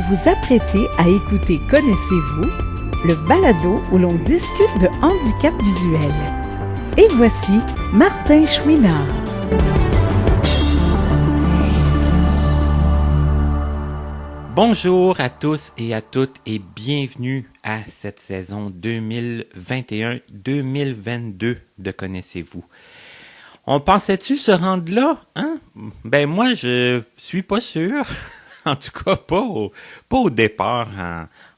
vous apprêtez à écouter Connaissez-vous, le balado où l'on discute de handicap visuel. Et voici Martin Chouinard. Bonjour à tous et à toutes et bienvenue à cette saison 2021-2022 de Connaissez-vous. On pensait-tu se rendre là, hein? Ben moi, je suis pas sûr. En tout cas, pas au départ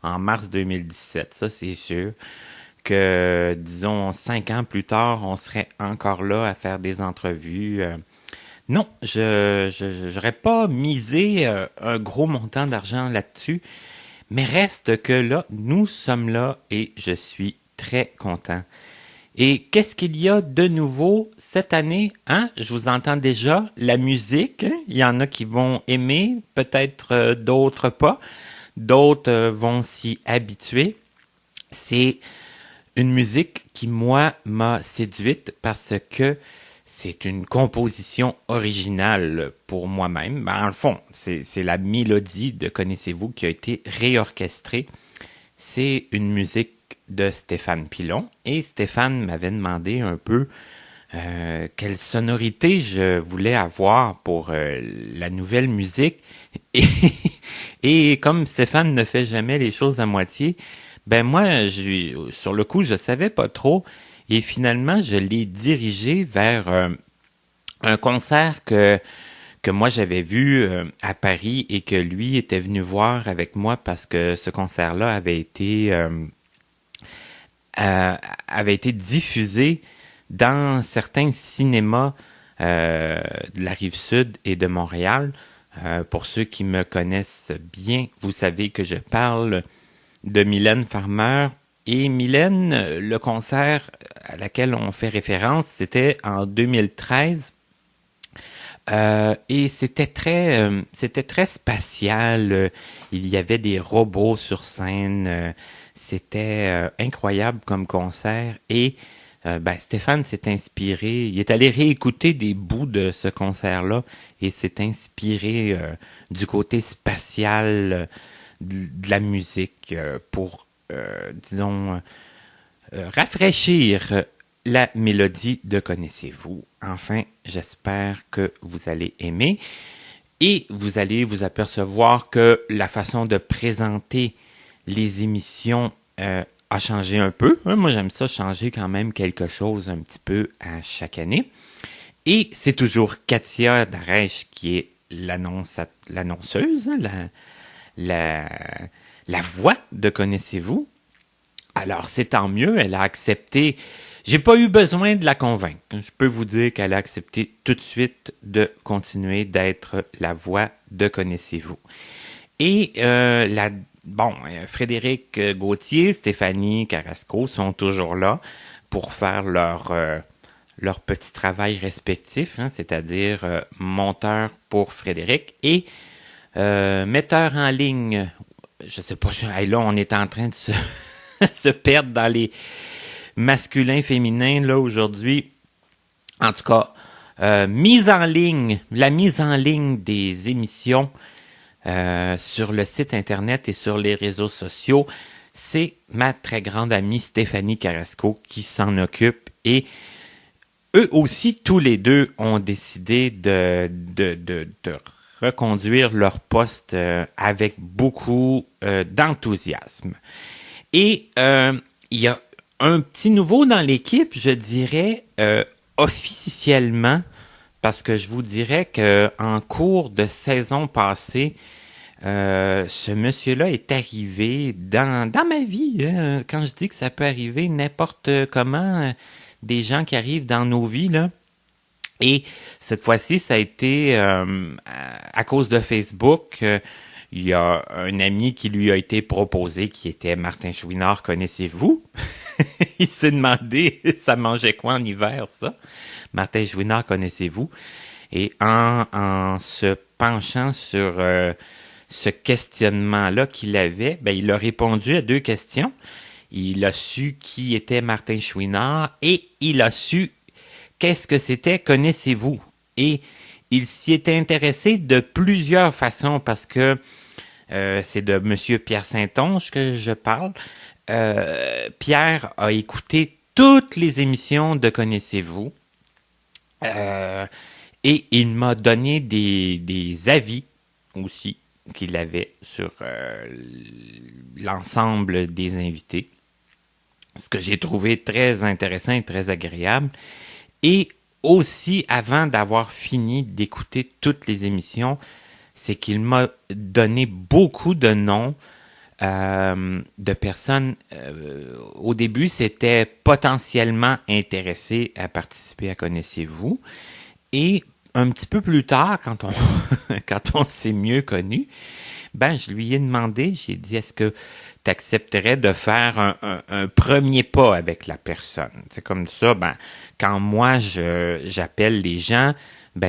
en mars 2017. Ça, c'est sûr que, disons, 5 ans plus tard, on serait encore là à faire des entrevues. Non, j'aurais pas misé un gros montant d'argent là-dessus. Mais reste que là, nous sommes là et je suis très content. Et qu'est-ce qu'il y a de nouveau cette année? Hein? Je vous entends déjà, la musique, hein? Il y en a qui vont aimer, peut-être d'autres pas. D'autres vont s'y habituer. C'est une musique qui, moi, m'a séduite parce que c'est une composition originale pour moi-même. Ben, en le fond, c'est la mélodie de Connaissez-vous qui a été réorchestrée. C'est une musique de Stéphane Pilon. Et Stéphane m'avait demandé un peu quelle sonorité je voulais avoir pour la nouvelle musique. Et comme Stéphane ne fait jamais les choses à moitié, ben moi, sur le coup, je savais pas trop. Et finalement, je l'ai dirigé vers un concert que moi j'avais vu à Paris et que lui était venu voir avec moi parce que ce concert-là avait été diffusé dans certains cinémas de la Rive-Sud et de Montréal. Pour ceux qui me connaissent bien, vous savez que je parle de Mylène Farmer. Et Mylène, le concert à laquelle on fait référence, c'était en 2013. Et c'était très spatial. Il y avait des robots sur scène. C'était incroyable comme concert. Et Stéphane s'est inspiré. Il est allé réécouter des bouts de ce concert-là et s'est inspiré du côté spatial de la musique pour, disons, rafraîchir la mélodie de Connaissez-vous. Enfin, j'espère que vous allez aimer et vous allez vous apercevoir que la façon de présenter les émissions a changé un peu. Moi, j'aime ça changer quand même quelque chose un petit peu à chaque année. Et c'est toujours Katia Darèche qui est l'annonceuse, la voix de Connaissez-vous. Alors, c'est tant mieux, elle a accepté. J'ai pas eu besoin de la convaincre. Je peux vous dire qu'elle a accepté tout de suite de continuer d'être la voix de Connaissez-vous. Et Frédéric Gauthier, Stéphanie Carrasco sont toujours là pour faire leur petit travail respectif, hein, c'est-à-dire monteur pour Frédéric et metteur en ligne. Je sais pas, là on est en train de se perdre dans les masculins, féminins, là, aujourd'hui. En tout cas, la mise en ligne des émissions sur le site Internet et sur les réseaux sociaux, c'est ma très grande amie Stéphanie Carrasco qui s'en occupe. Et eux aussi, tous les deux, ont décidé de reconduire leur poste avec beaucoup d'enthousiasme. Et il y a un petit nouveau dans l'équipe, je dirais, officiellement, parce que je vous dirais qu'en cours de saison passée, ce monsieur-là est arrivé dans ma vie. Hein, quand je dis que ça peut arriver n'importe comment, des gens qui arrivent dans nos vies, là. Et cette fois-ci, ça a été à cause de Facebook. Il y a un ami qui lui a été proposé, qui était Martin Chouinard, connaissez-vous? Il s'est demandé, ça mangeait quoi en hiver, ça? Martin Chouinard, connaissez-vous? Et en se penchant sur ce questionnement-là qu'il avait, il a répondu à 2 questions. Il a su qui était Martin Chouinard et il a su qu'est-ce que c'était connaissez-vous. Et il s'y est intéressé de plusieurs façons parce que c'est de Monsieur Pierre Saint-Onge que je parle. Pierre a écouté toutes les émissions de Connaissez-vous et il m'a donné des avis aussi qu'il avait sur l'ensemble des invités, ce que j'ai trouvé très intéressant et très agréable. Et aussi, avant d'avoir fini d'écouter toutes les émissions, c'est qu'il m'a donné beaucoup de noms de personnes. Au début, c'était potentiellement intéressés à participer à Connaissez-vous. Et un petit peu plus tard, quand on s'est mieux connu, je lui ai demandé, j'ai dit, est-ce que tu accepterais de faire un premier pas avec la personne? C'est comme ça, quand moi j'appelle les gens,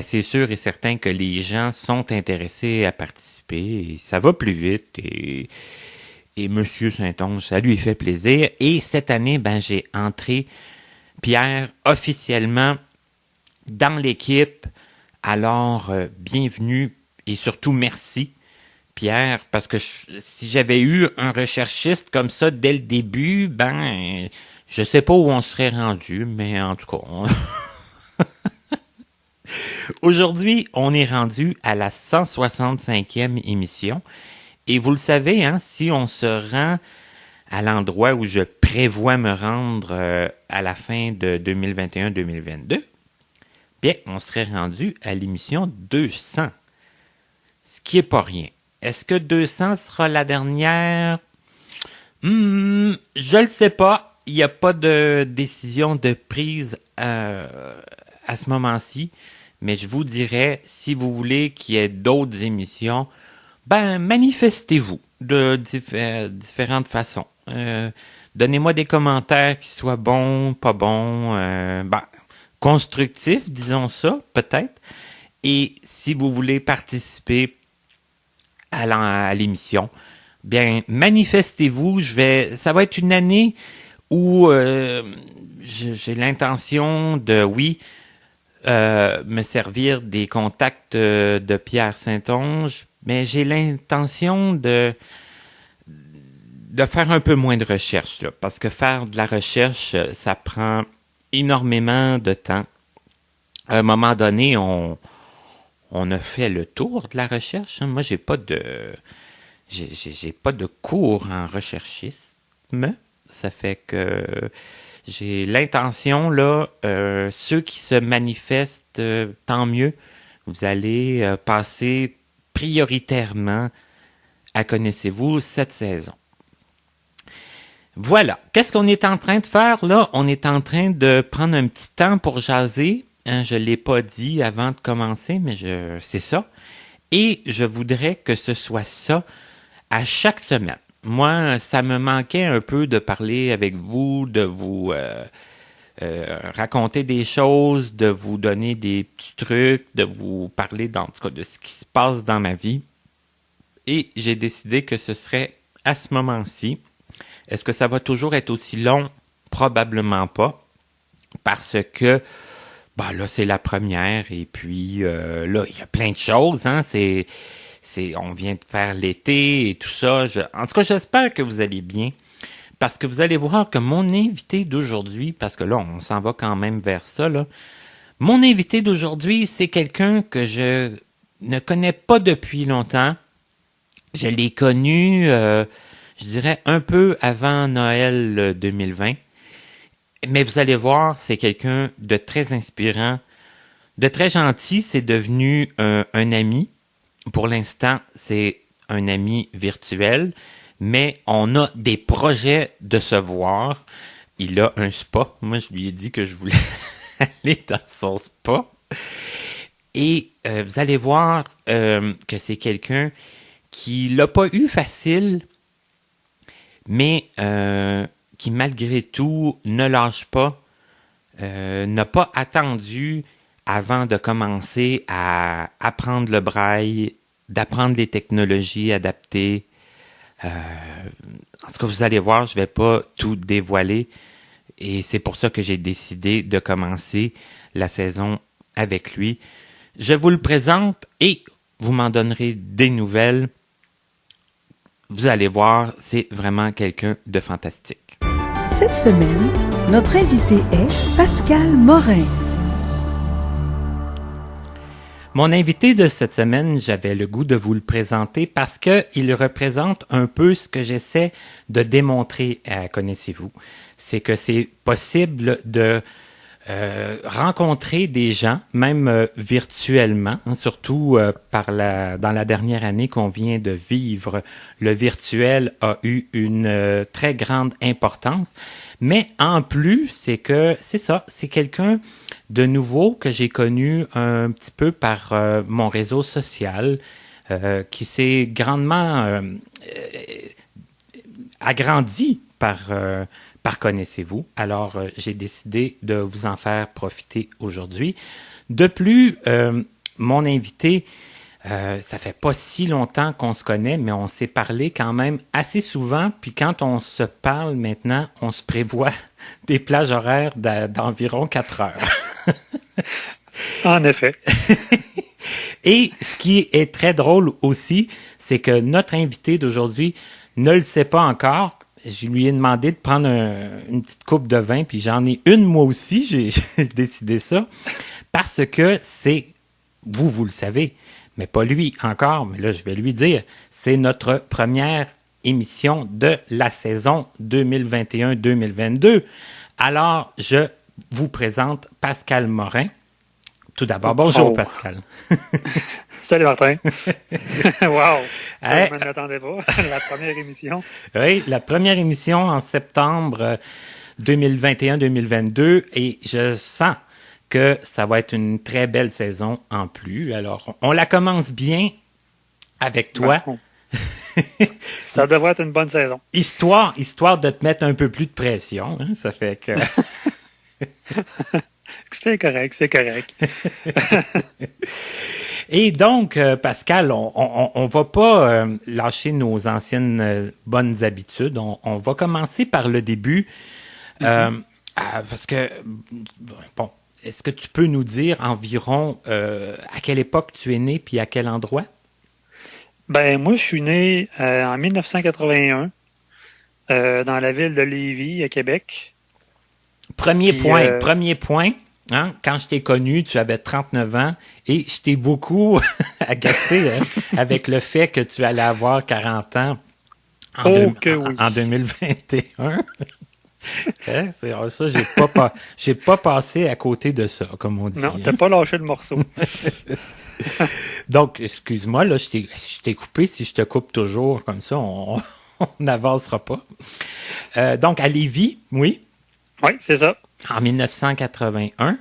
c'est sûr et certain que les gens sont intéressés à participer et ça va plus vite et Monsieur Saint-Onge, ça lui fait plaisir. Et cette année, j'ai entré Pierre officiellement dans l'équipe. Alors, bienvenue et surtout merci, Pierre, parce que si j'avais eu un recherchiste comme ça dès le début, je sais pas où on serait rendu, mais en tout cas, aujourd'hui, on est rendu à la 165e émission. Et vous le savez, si on se rend à l'endroit où je prévois me rendre à la fin de 2021-2022, on serait rendu à l'émission 200, ce qui est pas rien. Est-ce que 200 sera la dernière? Je le sais pas. Il n'y a pas de décision de prise à ce moment-ci, mais je vous dirais, si vous voulez qu'il y ait d'autres émissions, manifestez-vous de différentes façons. Donnez-moi des commentaires qui soient bons, pas bons, constructifs, disons ça, peut-être. Et si vous voulez participer à l'émission, manifestez-vous. Ça va être une année où j'ai l'intention de, me servir des contacts de Pierre Saint-Onge, mais j'ai l'intention de faire un peu moins de recherche, là, parce que faire de la recherche, ça prend énormément de temps. À un moment donné, on a fait le tour de la recherche. Moi, j'ai pas de cours en recherchisme. Ça fait que j'ai l'intention, là, ceux qui se manifestent, tant mieux. Vous allez passer prioritairement à Connaissez-vous cette saison. Voilà. Qu'est-ce qu'on est en train de faire, là? On est en train de prendre un petit temps pour jaser. Je l'ai pas dit avant de commencer, mais c'est ça. Et je voudrais que ce soit ça à chaque semaine. Moi, ça me manquait un peu de parler avec vous, de vous raconter des choses, de vous donner des petits trucs, de vous parler, en tout cas, de ce qui se passe dans ma vie. Et j'ai décidé que ce serait à ce moment-ci. Est-ce que ça va toujours être aussi long? Probablement pas. Parce que, là, c'est la première. Et puis, là, il y a plein de choses, on vient de faire l'été et tout ça. En tout cas, j'espère que vous allez bien. Parce que vous allez voir que mon invité d'aujourd'hui, parce que là, on s'en va quand même vers ça, là. Mon invité d'aujourd'hui, c'est quelqu'un que je ne connais pas depuis longtemps. Je l'ai connu, je dirais, un peu avant Noël 2020. Mais vous allez voir, c'est quelqu'un de très inspirant, de très gentil. C'est devenu un ami. Pour l'instant, c'est un ami virtuel, mais on a des projets de se voir. Il a un spa. Moi, je lui ai dit que je voulais aller dans son spa. Et vous allez voir que c'est quelqu'un qui l'a pas eu facile, mais qui malgré tout ne lâche pas, n'a pas attendu avant de commencer à apprendre le braille, d'apprendre les technologies adaptées. En tout cas, vous allez voir, je vais pas tout dévoiler. Et c'est pour ça que j'ai décidé de commencer la saison avec lui. Je vous le présente et vous m'en donnerez des nouvelles. vous allez voir, c'est vraiment quelqu'un de fantastique. Cette semaine, notre invité est Pascal Morin. Mon invité de cette semaine, j'avais le goût de vous le présenter parce que il représente un peu ce que j'essaie de démontrer à Connaissez-vous. C'est que c'est possible de rencontrer des gens, même virtuellement, hein, surtout dans la dernière année qu'on vient de vivre. Le virtuel a eu une très grande importance. Mais en plus, c'est quelqu'un de nouveau que j'ai connu un petit peu par mon réseau social, qui s'est grandement agrandi par Connaissez-vous. Alors, j'ai décidé de vous en faire profiter aujourd'hui. De plus, mon invité, ça fait pas si longtemps qu'on se connaît, mais on s'est parlé quand même assez souvent. Puis quand on se parle maintenant, on se prévoit des plages horaires d'environ 4 heures. En effet. Et ce qui est très drôle aussi, c'est que notre invité d'aujourd'hui ne le sait pas encore. Je lui ai demandé de prendre une petite coupe de vin, puis j'en ai une moi aussi, j'ai décidé ça, parce que vous le savez, mais pas lui encore, mais là je vais lui dire, c'est notre première émission de la saison 2021-2022. Alors, je vous présente Pascal Morin. Tout d'abord, bonjour Pascal. Salut Martin. Wow! Hey, Je ne m'attendais pas. La première émission. Oui, la première émission en septembre 2021-2022 et je sens que ça va être une très belle saison en plus. Alors, on la commence bien avec toi. Bon. Ça devrait être une bonne saison. Histoire de te mettre un peu plus de pression. Hein, ça fait que... C'est correct. Et donc, Pascal, on va pas lâcher nos anciennes bonnes habitudes. On va commencer par le début. Parce que, bon, est-ce que tu peux nous dire environ à quelle époque tu es né puis à quel endroit? Ben, moi, je suis né en 1981 dans la ville de Lévis, à Québec. Premier point. Hein, quand je t'ai connu, tu avais 39 ans et je t'ai beaucoup agacé avec le fait que tu allais avoir 40 ans en 2021. Hein, c'est ça, j'ai pas passé à côté de ça, comme on dit. Non, t'as pas lâché le morceau. Donc, excuse-moi, là, je t'ai coupé. Si je te coupe toujours comme ça, on n'avancera pas. Donc, à Lévis, oui? Oui, c'est ça. En 1981.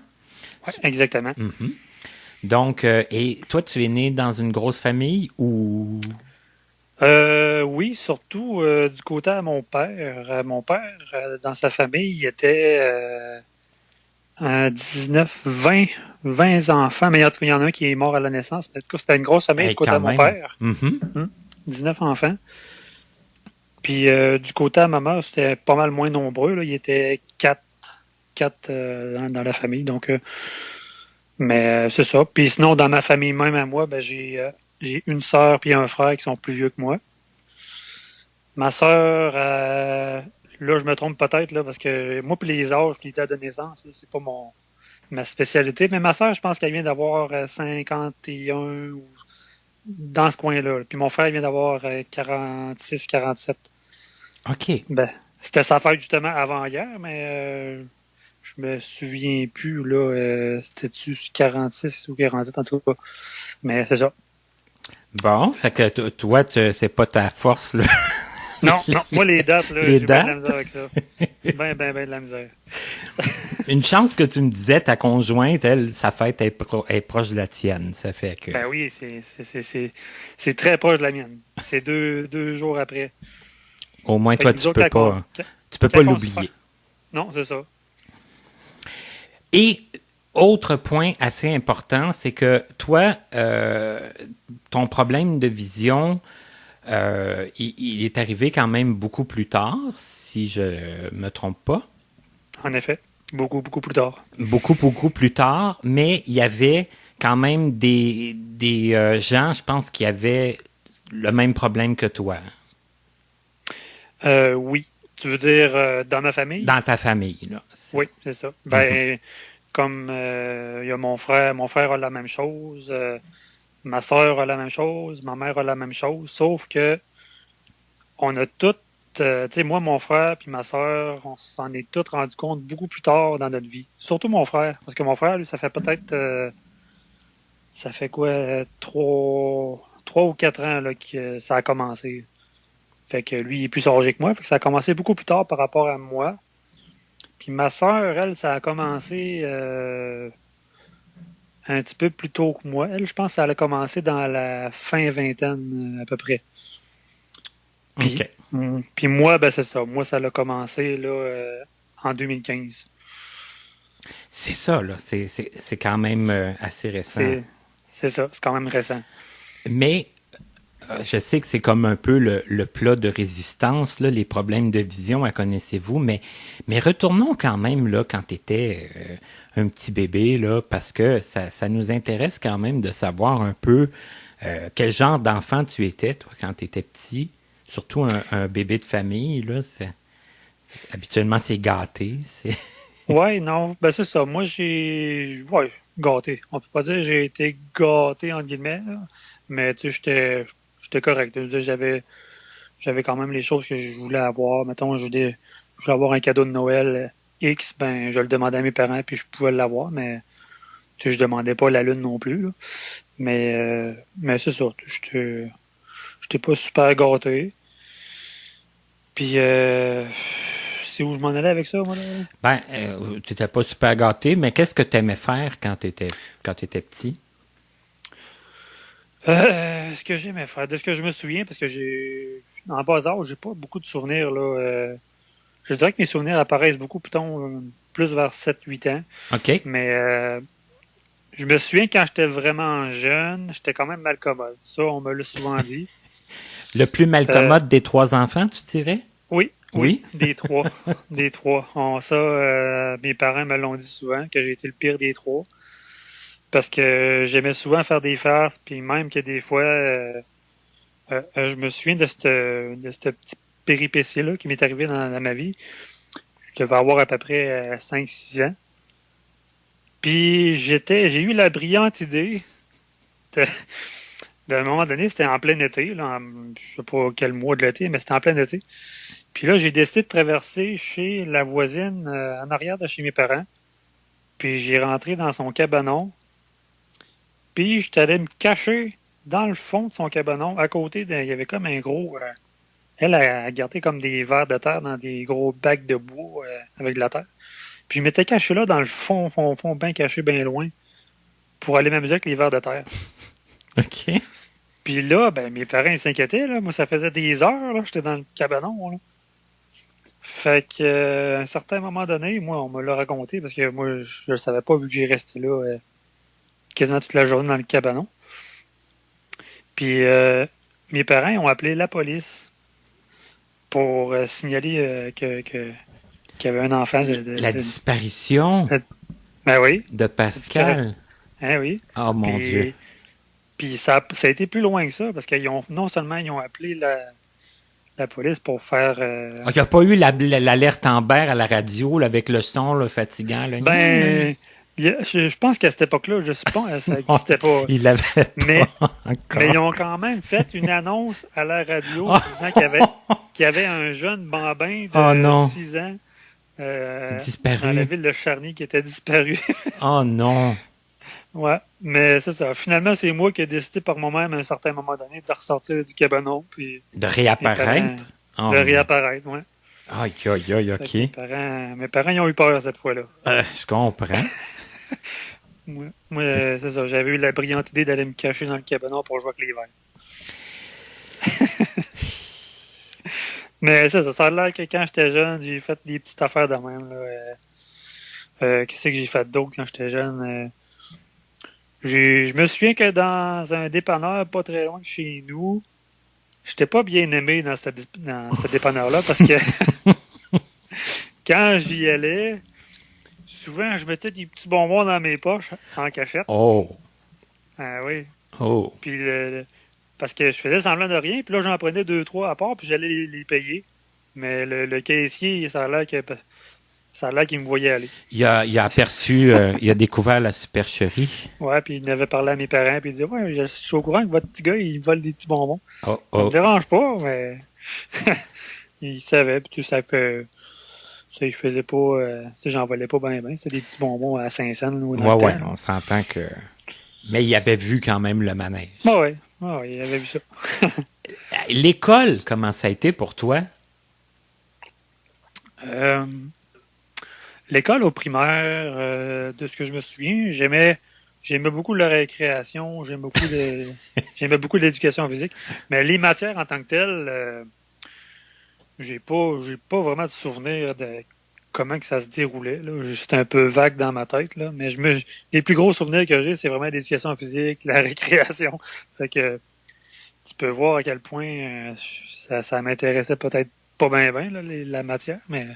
Oui, exactement. Mm-hmm. Donc, et toi, tu es né dans une grosse famille ou... Oui, surtout du côté de mon père. Mon père, dans sa famille, il était 20 enfants. Mais en tout cas, il y en a un qui est mort à la naissance. En tout cas, c'était une grosse famille du côté de mon père. Mm-hmm. 19 enfants. Puis du côté de ma mère, c'était pas mal moins nombreux. Là. Il était 4 dans la famille. Donc, mais c'est ça. Puis sinon, dans ma famille même à moi, ben, j'ai une sœur et un frère qui sont plus vieux que moi. Ma sœur, là, je me trompe peut-être, là, parce que moi, puis les âges, puis les dates de naissance, là, c'est pas ma spécialité. Mais ma sœur, je pense qu'elle vient d'avoir 51 ou dans ce coin-là. Puis mon frère, il vient d'avoir 46, 47. OK. Ben, c'était sa fête justement avant hier, mais je me souviens plus, là, c'était-tu 46 ou 47 en tout cas. Mais c'est ça. Bon, c'est que toi, c'est pas ta force, là. Non, moi les dates, là, j'ai bien de la misère avec ça. Ben de la misère. Une chance que tu me disais, ta conjointe, elle, sa fête est proche de la tienne, ça fait que... Ben oui, c'est très proche de la mienne. C'est deux jours après. Au moins, toi, tu peux pas l'oublier. Non, c'est ça. Et autre point assez important, c'est que toi, ton problème de vision, il est arrivé quand même beaucoup plus tard, si je me trompe pas. En effet, beaucoup plus tard. Beaucoup plus tard, mais il y avait quand même des gens, je pense, qui avaient le même problème que toi. Oui. Tu veux dire dans ma famille? Dans ta famille, là. Oui, c'est ça. Mhm. Comme il y a mon frère a la même chose, ma sœur a la même chose, ma mère a la même chose, sauf que on a toutes, tu sais, moi, mon frère puis ma sœur, on s'en est tous rendu compte beaucoup plus tard dans notre vie. Surtout mon frère, parce que mon frère, lui, ça fait peut-être, ça fait quoi, 3 ou 4 ans là, que ça a commencé. Fait que lui, il est plus âgé que moi, fait que ça a commencé beaucoup plus tard par rapport à moi. Puis ma sœur, elle, ça a commencé un petit peu plus tôt que moi. Elle, je pense que ça a commencé dans la fin vingtaine à peu près. Puis, OK. puis moi, ben c'est ça. Moi, ça a commencé là, en 2015. C'est ça, là. C'est quand même assez récent. C'est ça, c'est quand même récent. Mais je sais que c'est comme un peu le plat de résistance, là, les problèmes de vision, à connaissez-vous, mais retournons quand même là quand tu étais un petit bébé, là, parce que ça nous intéresse quand même de savoir un peu quel genre d'enfant tu étais, toi, quand tu étais petit. Surtout un bébé de famille, là, habituellement c'est gâté. Ouais, non, ben c'est ça. Moi, ouais, gâté. On peut pas dire que j'ai été gâté, entre guillemets, là. Mais tu sais, j'étais correct. Je veux dire, j'avais quand même les choses que je voulais avoir. Mettons, je voulais avoir un cadeau de Noël X, ben, je le demandais à mes parents, puis je pouvais l'avoir, mais tu sais, je demandais pas la lune non plus, là. Mais c'est ça. J'étais pas super gâté. Puis, c'est où je m'en allais avec ça, moi, là? Ben, t'étais pas super gâté, mais qu'est-ce que t'aimais faire quand t'étais petit? Ce que j'aimais faire, de ce que je me souviens, parce que en bas âge, j'ai pas beaucoup de souvenirs, là. Je dirais que mes souvenirs apparaissent beaucoup, plutôt, plus vers 7 8 ans. OK. Mais, je me souviens quand j'étais vraiment jeune, j'étais quand même mal commode. Ça, on me l'a souvent dit. Le plus Euh, malcommode des 3 enfants, tu dirais? oui, oui, Oui? des trois. Des trois. Mes parents me l'ont dit souvent, que j'ai été le pire des trois. Parce que j'aimais souvent faire des farces, puis même que des fois, je me souviens de cette petite péripétie-là qui m'est arrivée dans ma vie. Je devais avoir à peu près 5 6 ans. Puis j'ai eu la brillante idée de, d'un moment donné, c'était en plein été, là, je sais pas quel mois de l'été, mais c'était en plein été. Puis là, j'ai décidé de traverser chez la voisine en arrière de chez mes parents. Puis j'ai rentré dans son cabanon. Puis j'étais allé me cacher dans le fond de son cabanon, à côté, il y avait comme un gros. Elle a gardé comme des vers de terre dans des gros bacs de bois avec de la terre. Puis je m'étais caché là dans le fond, bien caché, bien loin, pour aller m'amuser avec les vers de terre. OK. Puis là, ben mes parents ils s'inquiétaient, là. Moi, ça faisait des heures, là, j'étais dans le cabanon, là. Fait que à un certain moment donné, moi, on me l'a raconté parce que moi, je le savais pas vu que j'ai resté là quasiment toute la journée dans le cabanon. Puis mes parents ils ont appelé la police pour signaler qu'il y avait un enfant La disparition ben oui, de la disparition. Pascal. Hein, oui. Oh mon Dieu. Puis ça a été plus loin que ça parce qu'ils ont non seulement ils ont appelé la police pour faire Il n'y a pas eu l'alerte Amber à la radio là, avec le son là, fatigant. Là. ben je pense qu'à cette époque-là, je sais pas, ça Non, n'existait pas. il l'avait Mais, pas mais ils encore. ont quand même fait une annonce à la radio Oh, disant qu'il y avait un jeune bambin oh de non, 6 ans dans la disparu. ville de Charny qui était disparu. Oh non. Ouais, mais c'est ça. Finalement, c'est moi qui ai décidé par moi-même à un certain moment donné de ressortir du cabanon puis De mes parents réapparaître? Oh de non. réapparaître, ouais. Aïe, aïe, aïe, Fait que mes OK. parents, mes parents ils ont eu peur cette fois-là. Je comprends. Moi, c'est ça. J'avais eu la brillante idée d'aller me cacher dans le cabanon pour jouer avec les verres. Mais c'est ça. Ça a l'air que quand j'étais jeune, j'ai fait des petites affaires de même. Là. Qu'est-ce que j'ai fait d'autre quand j'étais jeune? Je me souviens que dans un dépanneur pas très loin de chez nous, j'étais pas bien aimé dans ce dépanneur-là parce que quand j'y allais, souvent je mettais des petits bonbons dans mes poches en cachette. Oh, Ah oui. oh. Puis parce que je faisais semblant de rien, puis là j'en prenais 2 3 à part, puis j'allais les payer. Mais le caissier, ça a l'air qu'il me voyait aller. Il a aperçu, il a découvert la supercherie. Ouais, puis il avait parlé à mes parents, puis il disait, ouais, je suis au courant que votre petit gars, il vole des petits bonbons. Oh, Ça me oh. dérange pas, mais il savait, puis tout ça fait. Ça, il faisait pas. Ça, j'en volais pas bien, bien. C'était des petits bonbons à 5 cents. Ouais, on s'entend que. Mais il avait vu quand même le manège. Ouais, il avait vu ça. L'école, comment ça a été pour toi? L'école au primaire, de ce que je me souviens, j'aimais beaucoup la récréation, j'aimais beaucoup l'éducation physique, mais les matières en tant que telles, j'ai pas vraiment de souvenir de comment que ça se déroulait. Là. C'était un peu vague dans ma tête, là, mais les plus gros souvenirs que j'ai, c'est vraiment l'éducation physique, la récréation. Fait que tu peux voir à quel point ça m'intéressait peut-être pas bien, la matière, mais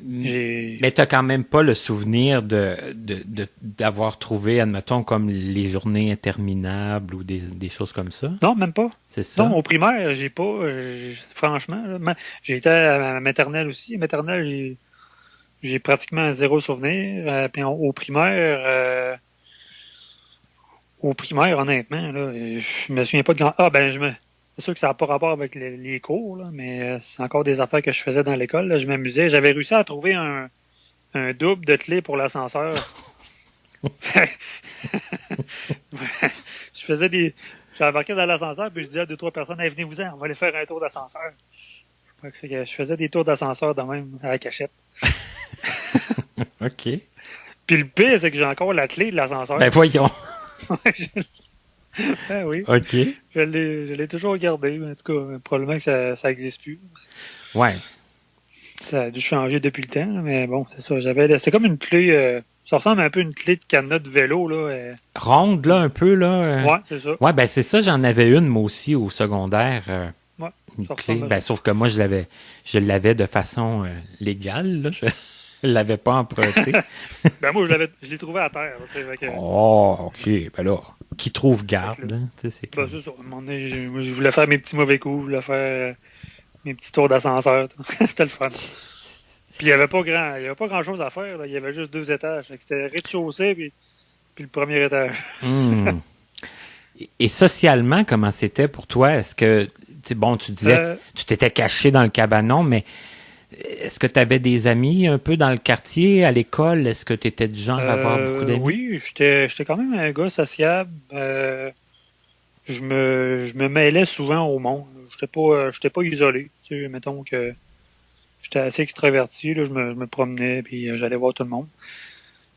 Mais t'as quand même pas le souvenir d'avoir trouvé, admettons, comme les journées interminables ou des choses comme ça? non, même pas. C'est ça? Non, au primaire, j'ai pas, franchement, là, j'ai été à la maternelle aussi. Maternelle, j'ai pratiquement zéro souvenir. Puis au primaire, honnêtement, là, je me souviens pas de grand. C'est sûr que ça n'a pas rapport avec les cours, là, mais c'est encore des affaires que je faisais dans l'école. Là. Je m'amusais. J'avais réussi à trouver un double de clé pour l'ascenseur. Je faisais des. J'embarquais dans l'ascenseur, puis je disais à 2-3 personnes, hey, venez-vous-en, on va aller faire un tour d'ascenseur. Fait que je faisais des tours d'ascenseur de même, à la cachette. OK. Puis le pire, c'est que j'ai encore la clé de l'ascenseur. Ben voyons. Ben oui. OK. Je l'ai toujours gardé. En tout cas, probablement que ça n'existe plus. Ouais. Ça a dû changer depuis le temps, mais bon, c'est ça. C'est comme une clé. Ça ressemble un peu à une clé de cadenas de vélo, là. Ronde, là, un peu, là. Ouais, c'est ça. Ouais, ben c'est ça, j'en avais une, moi aussi, au secondaire. Ouais, une ça clé. ressemble à Ben, ça. sauf que moi, je l'avais de façon légale, là. Je l'avais pas emprunté. Ben moi, je l'ai trouvé à terre. Fait que, Oh, OK. Ben là, qui trouve garde, hein, tu sais, c'est ben, clair. c'est ça. À un moment donné, je voulais faire mes petits mauvais coups, je voulais faire mes petits tours d'ascenseur. C'était le fun. Puis il n'y avait pas grand-chose à faire. Là. Il y avait juste 2 étages. Fait que c'était rez-de-chaussée puis le premier étage. Hmm. Et socialement, comment c'était pour toi? Est-ce que, bon, tu disais, tu t'étais caché dans le cabanon, mais est-ce que tu avais des amis un peu dans le quartier, à l'école? Est-ce que tu étais du genre à avoir beaucoup d'amis? Oui, j'étais quand même un gars sociable. Je me mêlais souvent au monde. J'étais pas isolé. Tu sais, mettons que j'étais assez extraverti. Là, je me promenais puis j'allais voir tout le monde.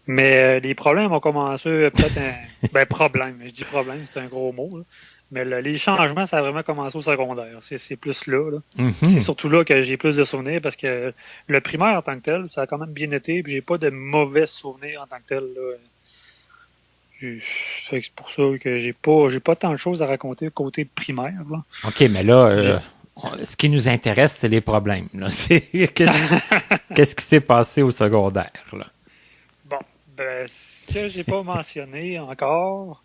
Mais les problèmes ont commencé problème. Je dis problème, c'est un gros mot. Là. Mais les changements, ça a vraiment commencé au secondaire. C'est plus là. Mhm. C'est surtout là que j'ai plus de souvenirs parce que le primaire en tant que tel, ça a quand même bien été. Puis j'ai pas de mauvais souvenirs en tant que tel. Là. Fait que c'est pour ça que j'ai pas tant de choses à raconter côté primaire. Là. OK, mais là, ce qui nous intéresse, c'est les problèmes. Là. Qu'est-ce qui s'est passé au secondaire? Là? Bon, ce que j'ai pas mentionné encore,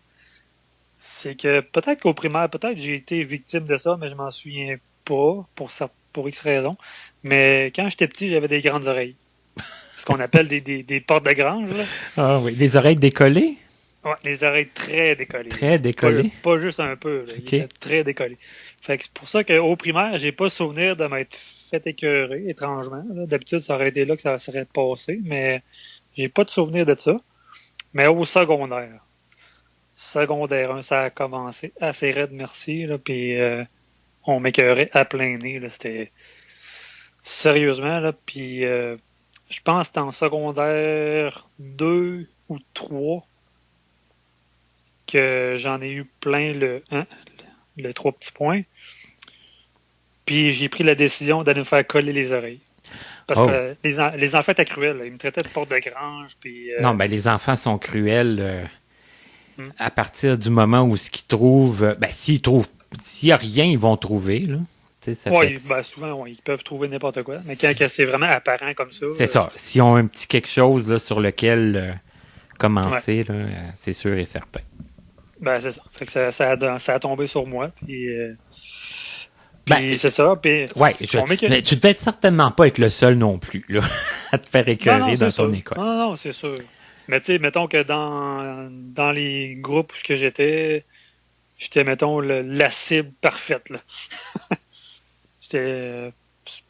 c'est que peut-être qu'au primaire, peut-être j'ai été victime de ça, mais je m'en souviens pas pour X raisons. Mais quand j'étais petit, j'avais des grandes oreilles. Ce qu'on appelle des portes de grange. Là. Ah oui, les oreilles décollées? Ouais, les oreilles très décollées. Très décollées? Pas juste un peu. Là. OK. Ils étaient très décollés. Fait que c'est pour ça qu'au primaire, j'ai pas souvenir de m'être fait écœurer, étrangement. Là. D'habitude, ça aurait été là que ça serait passé, mais j'ai pas de souvenir de ça. Mais au secondaire. Secondaire 1, ça a commencé assez raide, merci. Là, puis on m'écœurait à plein nez. Là, c'était sérieusement. Là, puis je pense que c'était en secondaire 2 ou 3 que j'en ai eu plein le 3 petits points. Puis j'ai pris la décision d'aller me faire coller les oreilles. Parce que les enfants étaient cruels. Là. Ils me traitaient de porte de grange. Puis, Non, ben les enfants sont cruels à partir du moment où ce qu'ils trouvent... s'il y a rien, ils vont trouver, là. Oui, souvent, ils peuvent trouver n'importe quoi. Mais quand c'est vraiment apparent comme ça... C'est ça. S'ils ont un petit quelque chose là, sur lequel commencer, là, c'est sûr et certain. C'est ça. Fait que ça a tombé sur moi. Puis, Puis c'est ça. Puis Ouais, mais tu devais être certainement pas être le seul non plus, là, à te faire écœurer dans ton école. Non, c'est sûr. Mais tu sais, mettons que dans les groupes où j'étais, mettons, la cible parfaite, là.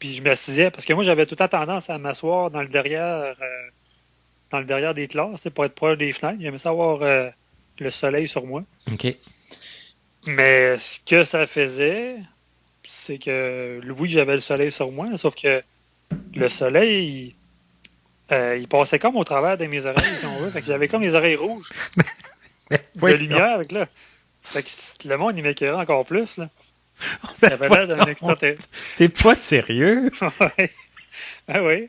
Puis je m'assisais, parce que moi, j'avais tout le temps tendance à m'asseoir dans le derrière des classes, pour être proche des fenêtres. J'aimais ça avoir le soleil sur moi. OK. Mais ce que ça faisait, c'est que, oui, j'avais le soleil sur moi, sauf que le soleil, il passait comme au travers de mes oreilles, si on veut. Fait que j'avais comme les oreilles rouges de lumière. Avec, là. Fait que le monde, il m'écœurait encore plus, là. Ça avait l'air d'un extraterrestre. T'es pas sérieux? Ouais. Ah oui.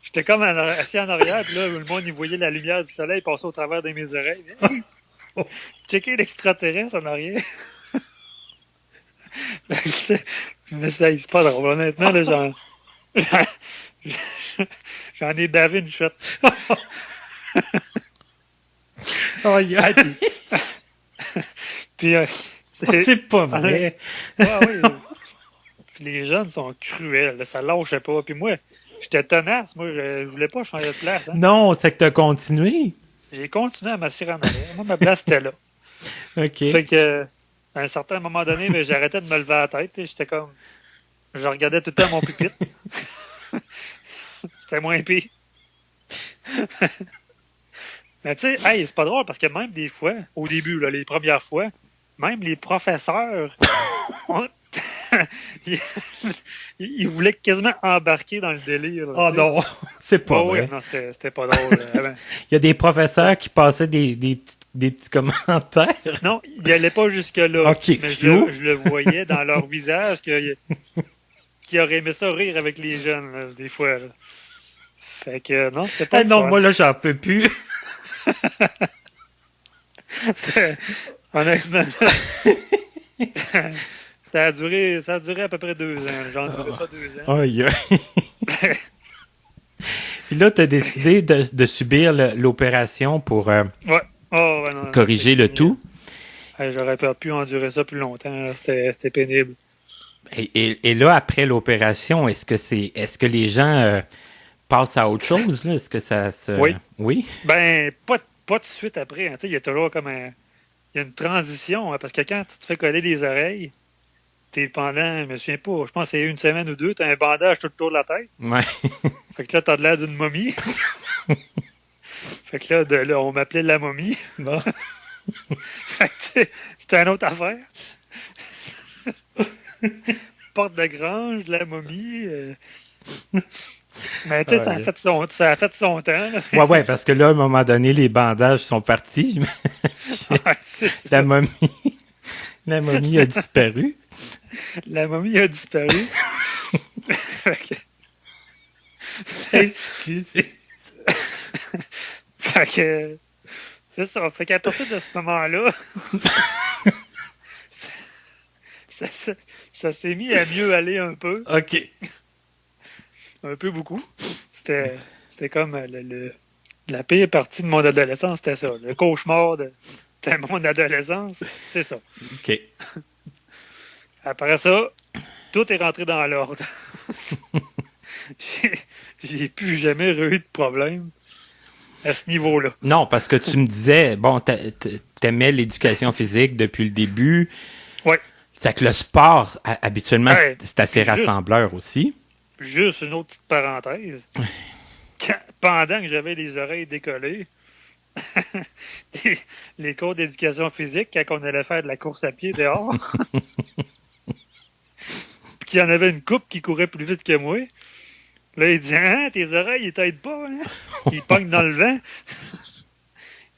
J'étais comme assis en arrière, puis là, le monde, il voyait la lumière du soleil passer au travers de mes oreilles. Checker l'extraterrestre en arrière. Mais ça, c'est pas drôle. Honnêtement, là, j'en ai bavé une chute. Oh, yeah. Puis, c'est pas vrai. Ah, oui. Puis les jeunes sont cruels. Là, ça lâchait pas. Puis moi, j'étais tenace. Moi, je voulais pas changer de place. Hein. Non, c'est que t'as continué. J'ai continué à m'assurer en arrière. Moi, ma place, c'était là. OK. Fait que, à un certain moment donné, j'arrêtais de me lever à la tête. J'étais comme... Je regardais tout le temps mon pupitre. C'était moins pire. Mais tu sais, hey, c'est pas drôle parce que même des fois, au début, là, les premières fois, même les professeurs, ils voulaient quasiment embarquer dans le délire. Là, oh non, c'est pas vrai. Oui, non, c'était pas drôle. Il y a des professeurs qui passaient des petits commentaires. Non, ils n'allaient pas jusque-là. Okay, mais je le voyais dans leur visage qu'ils auraient aimé ça rire avec les jeunes, là, des fois. Là. Fait que non, c'était pas non, moi là, j'en peux plus. Honnêtement, ça a duré à peu près 2 ans. J'en duré ça 2 ans. Aïe. Puis là, tu as décidé de subir l'opération pour corriger le tout. J'aurais pas pu endurer ça plus longtemps. C'était pénible. Et là, après l'opération, est-ce que les gens passent à autre chose? Là? Est-ce que ça se... Oui? Ben, pas de suite après. Hein. Il y a toujours comme il y a une transition. Hein, parce que quand tu te fais coller les oreilles, t'es pendant, je me souviens pas, je pense que c'est 1 semaine ou 2, t'as un bandage tout autour de la tête. Ouais. Fait que là, t'as de l'air d'une momie. Fait que là, on m'appelait la momie. Bon. Fait que c'était une autre affaire. Porte de grange, de la momie. Mais tu sais, ça a fait son temps. Là. Ouais, parce que là, à un moment donné, les bandages sont partis. La momie a disparu. La momie a disparu. Excusez. Fait que, c'est ça. Fait qu'à partir de ce moment-là, ça s'est mis à mieux aller un peu. OK. Un peu beaucoup. C'était comme la pire partie de mon adolescence, c'était ça. Le cauchemar de mon adolescence, c'est ça. OK. Après ça, tout est rentré dans l'ordre. J'ai plus jamais eu de problème à ce niveau-là. Non, parce que tu me disais, bon, t'aimais l'éducation physique depuis le début. Oui. C'est que le sport, habituellement, c'est assez rassembleur aussi. Juste une autre petite parenthèse. Pendant que j'avais les oreilles décollées, les cours d'éducation physique, quand on allait faire de la course à pied dehors, puis qu'il y en avait une couple qui courait plus vite que moi, là, il dit « Ah, tes oreilles, ils t'aident pas, hein? » Il pogne dans le vent.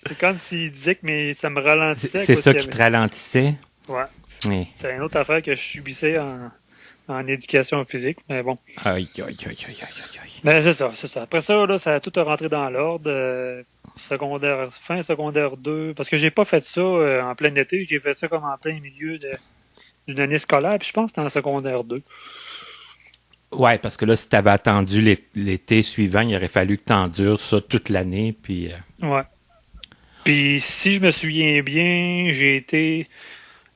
C'est comme s'il disait que ça me ralentissait. C'est ça qui te ralentissait? Ouais. Oui. C'est une autre affaire que je subissais en éducation physique, mais bon. Aïe. Mais c'est ça. Après ça, là, ça a tout rentré dans l'ordre. Fin secondaire 2, parce que j'ai pas fait ça en plein été, j'ai fait ça comme en plein milieu d'une année scolaire, puis je pense que c'était en secondaire 2. Ouais, parce que là, si tu avais attendu l'été suivant, il aurait fallu que tu endures ça toute l'année, puis... Ouais. Puis si je me souviens bien, j'ai été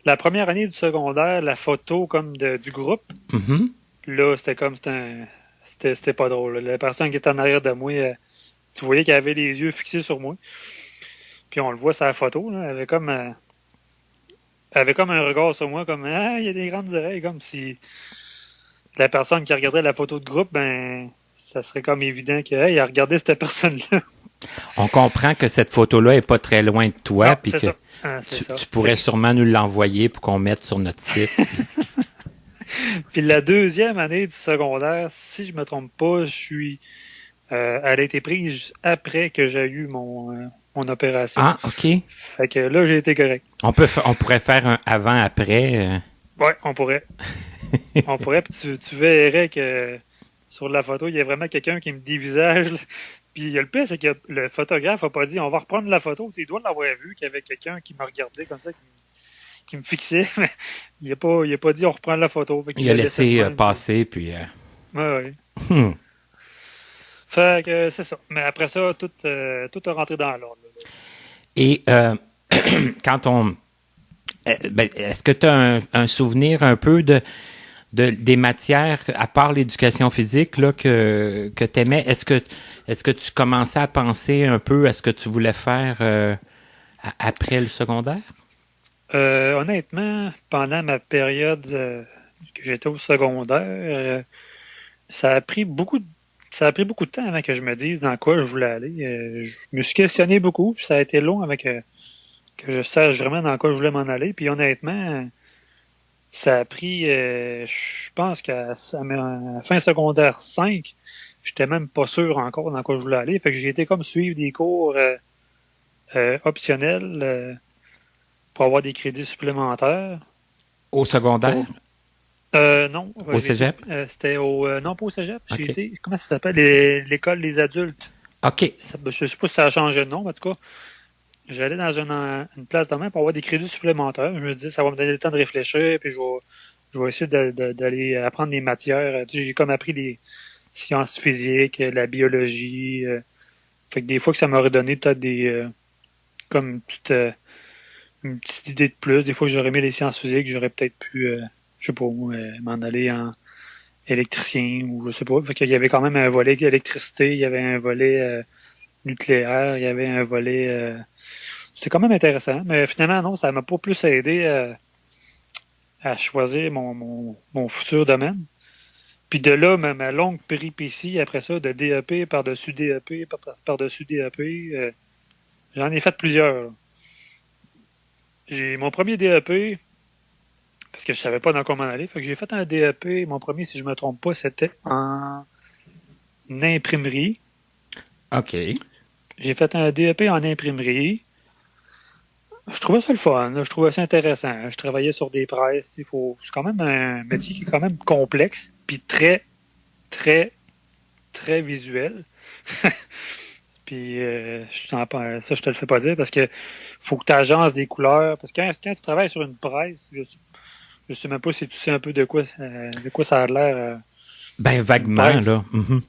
la première année du secondaire, la photo comme du groupe, Mhm. là, c'était pas drôle. La personne qui était en arrière de moi, tu voyais qu'elle avait les yeux fixés sur moi. Puis on le voit sur la photo, là, elle avait comme un regard sur moi, comme ah, il y a des grandes oreilles, comme si la personne qui regardait la photo de groupe, ben ça serait comme évident que hey, il a regardé cette personne-là. On comprend que cette photo-là est pas très loin de toi, Non, puis c'est que ça. Ah, c'est ça. tu pourrais sûrement nous l'envoyer pour qu'on mette sur notre site. Puis la deuxième année du secondaire, si je me trompe pas, elle a été prise après que j'ai eu mon opération. Ah, OK. Fait que là, j'ai été correct. On pourrait faire un avant-après. Ouais, on pourrait. On pourrait, puis tu verrais que sur la photo, il y a vraiment quelqu'un qui me dévisage. Là. Puis le pire, c'est que le photographe a pas dit on va reprendre la photo. Il doit l'avoir vu qu'il y avait quelqu'un qui me regardait comme ça, qui me fixait. Mais il a pas dit on reprend la photo. Fait qu'il Il a l'a laissé de même. passer, puis... Ouais, ouais. hmm. Fait que c'est ça. Mais après ça, tout a rentré dans l'ordre. Là. Et quand on... est-ce que tu as un souvenir un peu des matières, à part l'éducation physique, là, que tu aimais? Est-ce que tu commençais à penser un peu à ce que tu voulais faire après le secondaire? Honnêtement, pendant ma période que j'étais au secondaire, ça a pris beaucoup de temps avant que je me dise dans quoi je voulais aller. Je me suis questionné beaucoup, puis ça a été long avant que je sache vraiment dans quoi je voulais m'en aller. Puis honnêtement, ça a pris, je pense qu'à ma fin secondaire 5, j'étais même pas sûr encore dans quoi je voulais aller. Fait que j'ai été comme suivre des cours optionnels pour avoir des crédits supplémentaires. Au secondaire? Non. Au cégep? C'était non, pas au cégep. Okay. J'ai été, comment ça s'appelle? L'école des adultes. OK. Je sais pas si ça a changé de nom, mais en tout cas, j'allais dans une place de main pour avoir des crédits supplémentaires. Je me disais, ça va me donner le temps de réfléchir, puis je vais essayer d'aller apprendre des matières. Tu sais, j'ai comme appris les sciences physiques, la biologie. Fait que des fois que ça m'aurait donné peut-être comme une petite idée de plus. Des fois que j'aurais aimé les sciences physiques, j'aurais peut-être pu, je sais pas, m'en aller en électricien ou je sais pas. Fait qu'il y avait quand même un volet électricité, il y avait un volet nucléaire, il y avait un volet... c'est quand même intéressant, mais finalement, non, ça m'a pas plus aidé à choisir mon futur domaine. Puis de là, ma longue péripétie après ça, de DEP par-dessus DEP, par-dessus DEP, j'en ai fait plusieurs. Là. J'ai mon premier DEP, parce que je savais pas dans quoi m'en aller, fait que j'ai fait un DEP, mon premier, si je me trompe pas, c'était en imprimerie. OK. J'ai fait un DEP en imprimerie. Je trouvais ça le fun, là. Je trouvais ça intéressant. Je travaillais sur des presses. C'est quand même un métier qui est quand même complexe, puis très, très, très visuel. Puis ça, je te le fais pas dire parce que faut que tu agences des couleurs. Parce que quand tu travailles sur une presse, je sais même pas si tu sais un peu de quoi ça a l'air. Ben, vaguement, là. Mm-hmm.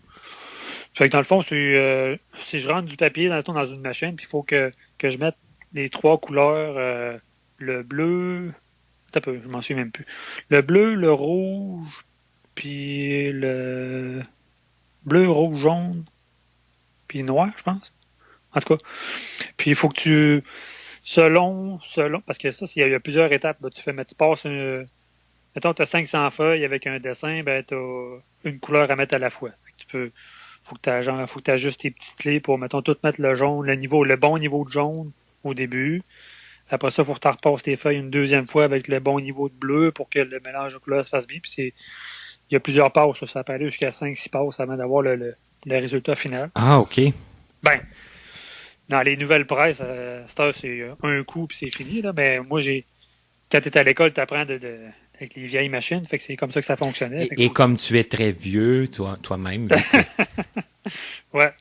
Fait que dans le fond, si je rentre du papier dans une machine, puis il faut que je mette les trois couleurs, le bleu, attends un peu, je m'en souviens même plus. Le bleu, le rouge, puis le bleu, rouge, jaune, puis noir, je pense. En tout cas. Puis il faut que tu, selon, parce que ça, il y a plusieurs étapes. Là, tu passes mettons, tu as 500 feuilles avec un dessin, ben tu as une couleur à mettre à la fois. Faut que tu ajustes tes petites clés pour, mettons, tout mettre le jaune, le bon niveau de jaune au début. Après ça, il faut que tu repasses tes feuilles une deuxième fois avec le bon niveau de bleu pour que le mélange de couleurs se fasse bien. Puis il y a plusieurs passes. Ça peut aller jusqu'à 5-6 passes avant d'avoir le résultat final. Ah, OK. Ben, dans les nouvelles presses, c'est un coup puis c'est fini. Là. Mais moi, quand tu es à l'école, tu apprends avec les vieilles machines. Fait que c'est comme ça que ça fonctionnait. Et comme tu es très vieux, toi-même. Ouais.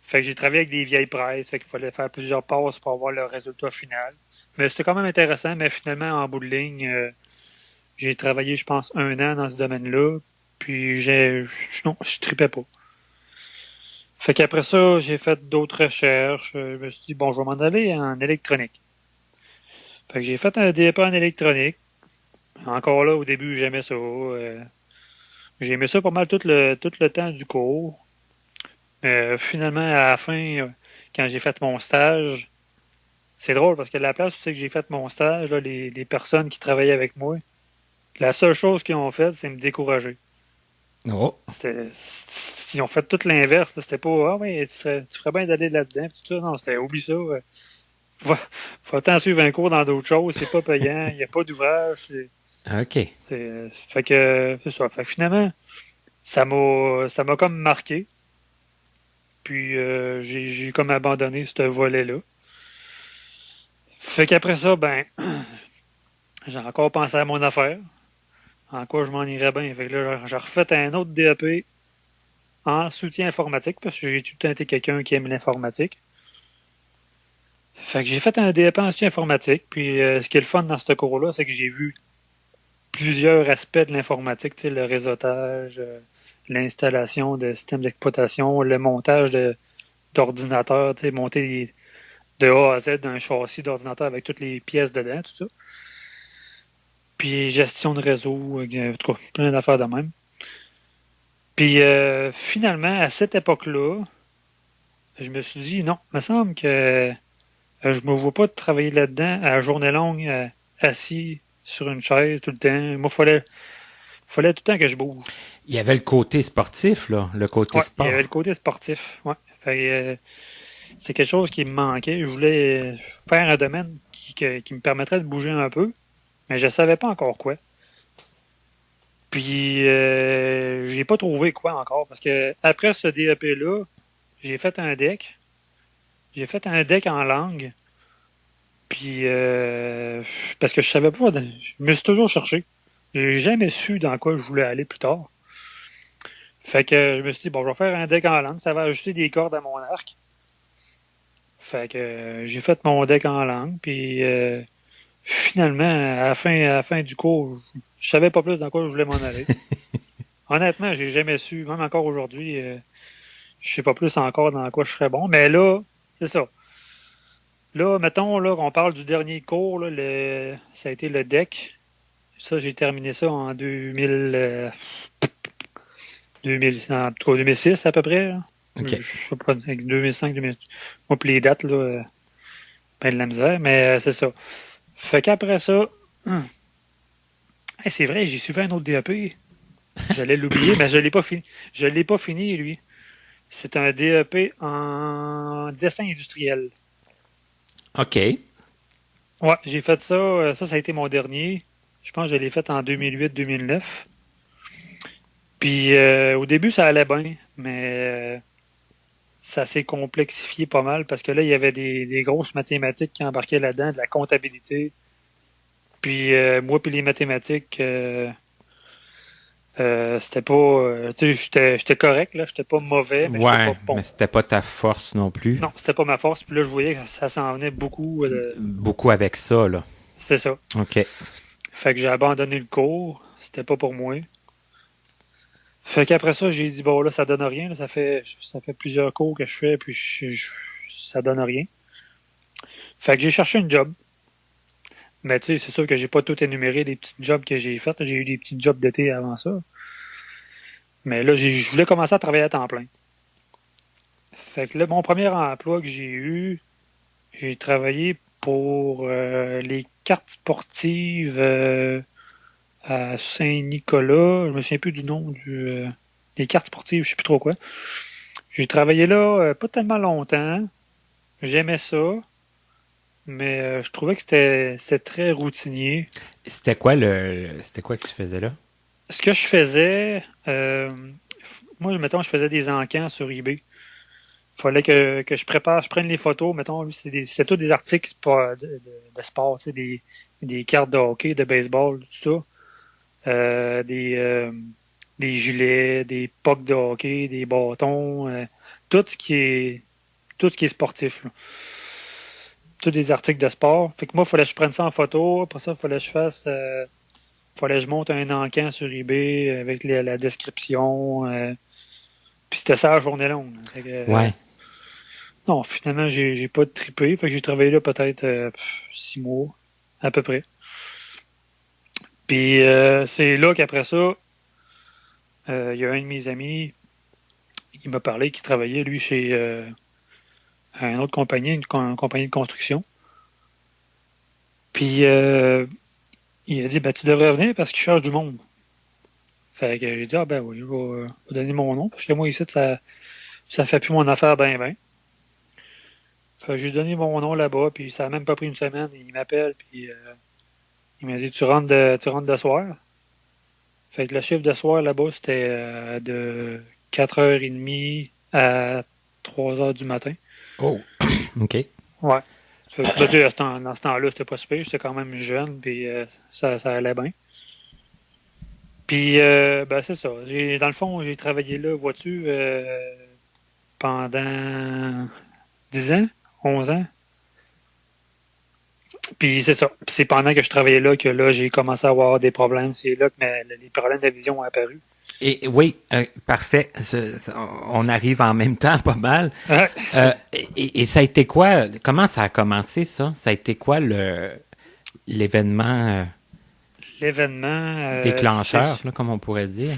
Fait que j'ai travaillé avec des vieilles presses. Fait qu'il fallait faire plusieurs passes pour avoir le résultat final. Mais c'était quand même intéressant. Mais finalement, en bout de ligne, j'ai travaillé, je pense, 1 an dans ce domaine-là. Puis je tripais pas. Fait qu'après ça, j'ai fait d'autres recherches. Je me suis dit, bon, je vais m'en aller en électronique. Fait que j'ai fait un DEP en électronique. Encore là, au début, j'aimais ça. J'ai aimé ça pas mal tout le temps du cours. Finalement, à la fin, quand j'ai fait mon stage, c'est drôle parce que la place où c'est que j'ai fait mon stage, là, les personnes qui travaillaient avec moi, la seule chose qu'ils ont fait, c'est me décourager. Oh. Ils ont fait tout l'inverse. Là. C'était pas ah ouais, tu ferais bien d'aller là-dedans. Tout ça. Non, c'était oublie ça. Faut t'en suivre un cours dans d'autres choses. C'est pas payant. Il n'y a pas d'ouvrage. OK. Fait que c'est ça. Fait que finalement, ça m'a comme marqué. Puis j'ai comme abandonné ce volet-là. Fait qu'après ça, ben, j'ai encore pensé à mon affaire. En quoi je m'en irais bien. Fait que là, j'ai refait un autre DEP en soutien informatique parce que j'ai tout le temps été quelqu'un qui aime l'informatique. Fait que j'ai fait un DEP en soutien informatique. Puis ce qui est le fun dans ce cours-là, c'est que j'ai vu plusieurs aspects de l'informatique, tu sais, le réseautage, l'installation de systèmes d'exploitation, le montage d'ordinateurs, tu sais, monter de A à Z d'un châssis d'ordinateur avec toutes les pièces dedans, tout ça. Puis gestion de réseau, en tout cas, plein d'affaires de même. Puis finalement, à cette époque-là, je me suis dit, non, il me semble que je me vois pas travailler là-dedans à journée longue, assis sur une chaise tout le temps. Moi, fallait tout le temps que je bouge. Il y avait le côté sportif, là, le côté sport. Il y avait le côté sportif, ouais. Fait, c'est quelque chose qui me manquait. Je voulais faire un domaine qui me permettrait de bouger un peu, mais je savais pas encore quoi. Puis, j'ai pas trouvé quoi encore, parce que après ce DEP-là, j'ai fait un deck. J'ai fait un deck en langue. Puis, parce que je savais pas, je me suis toujours cherché. J'ai jamais su dans quoi je voulais aller plus tard. Fait que je me suis dit, bon, je vais faire un deck en langue, ça va ajouter des cordes à mon arc. Fait que j'ai fait mon deck en langue, puis finalement, à la fin du cours, je savais pas plus dans quoi je voulais m'en aller. Honnêtement, j'ai jamais su, même encore aujourd'hui, je sais pas plus encore dans quoi je serais bon. Mais là, c'est ça. Là, mettons là qu'on parle du dernier cours, là, ça a été le deck. Ça, j'ai terminé ça en 2006 à peu près. Là. OK. Je sais pas, 2005, 2000. Moi, puis les dates, là, ben de la misère, mais c'est ça. Fait qu'après ça, hey, c'est vrai, j'ai suivi un autre DEP. J'allais l'oublier, mais je l'ai pas fini. Je l'ai pas fini, lui. C'est un DEP en dessin industriel. OK. Ouais, j'ai fait ça. Ça a été mon dernier. Je pense que je l'ai fait en 2008-2009. Puis au début, ça allait bien, mais ça s'est complexifié pas mal parce que là, il y avait des grosses mathématiques qui embarquaient là-dedans, de la comptabilité. Puis moi, puis les mathématiques, c'était pas. Tu sais, j'étais correct, là, j'étais pas mauvais, mais j'étais Ouais, pas bon. mais c'était pas ta force non plus. Non, c'était pas ma force. Puis là, je voyais que ça s'en venait beaucoup. Beaucoup avec ça, là. C'est ça. OK. Fait que j'ai abandonné le cours. C'était pas pour moi. Fait qu'après ça, j'ai dit, bon, là, ça donne rien. Là, ça fait plusieurs cours que je fais, puis ça donne rien. Fait que j'ai cherché une job. Mais tu sais, c'est sûr que j'ai pas tout énuméré les petits jobs que j'ai fait. J'ai eu des petits jobs d'été avant ça. Mais là, je voulais commencer à travailler à temps plein. Fait que là, mon premier emploi que j'ai eu, j'ai travaillé pour les cartes sportives à Saint-Nicolas. Je me souviens plus du nom des cartes sportives, je sais plus trop quoi. J'ai travaillé là pas tellement longtemps. J'aimais ça. Mais je trouvais que c'était très routinier. C'était quoi que tu faisais là? Ce que je faisais, moi, mettons, je faisais des encans sur eBay. Il fallait que je prenne les photos. Mettons, c'était tous des articles de sport, tu sais, des cartes de hockey, de baseball, tout ça. Des gilets, des pucks de hockey, des bâtons, tout ce qui est sportif, là. Tous des articles de sport. Fait que moi, il fallait que je prenne ça en photo. Après ça, il fallait que je monte un encan sur eBay avec la description. Puis c'était ça la journée longue. Fait que, Ouais. non, finalement, j'ai pas trippé. Fait que j'ai travaillé là peut-être 6 mois. à peu près. Puis c'est là qu'après ça, il y a un de mes amis, il m'a parlé qu'il travaillait, lui, chez une autre compagnie, une compagnie de construction. Puis il a dit, ben, tu devrais venir parce qu'il cherche du monde. Fait que j'ai dit, ah ben oui, je vais donner mon nom, parce que moi, ici, ça fait plus mon affaire ben ben. Fait que j'ai donné mon nom là-bas, puis ça a même pas pris une semaine. Il m'appelle, puis il m'a dit, tu rentres de soir. Fait que le chiffre de soir là-bas, c'était de 4h30 à 3h du matin. Oh, OK. Ouais. Fait que, ben, tu sais, dans ce temps-là, c'était pas super. J'étais quand même jeune, puis ça allait bien. Puis, ben, c'est ça. Dans le fond, j'ai travaillé là, vois-tu, pendant 10 ans, 11 ans. Puis, c'est ça. Puis c'est pendant que je travaillais là que là, j'ai commencé à avoir des problèmes. C'est là que les problèmes de vision ont apparu. Et oui, parfait. On arrive en même temps, pas mal. Et ça a été quoi? Comment ça a commencé, ça? Ça a été quoi l'événement déclencheur, là, comme on pourrait dire?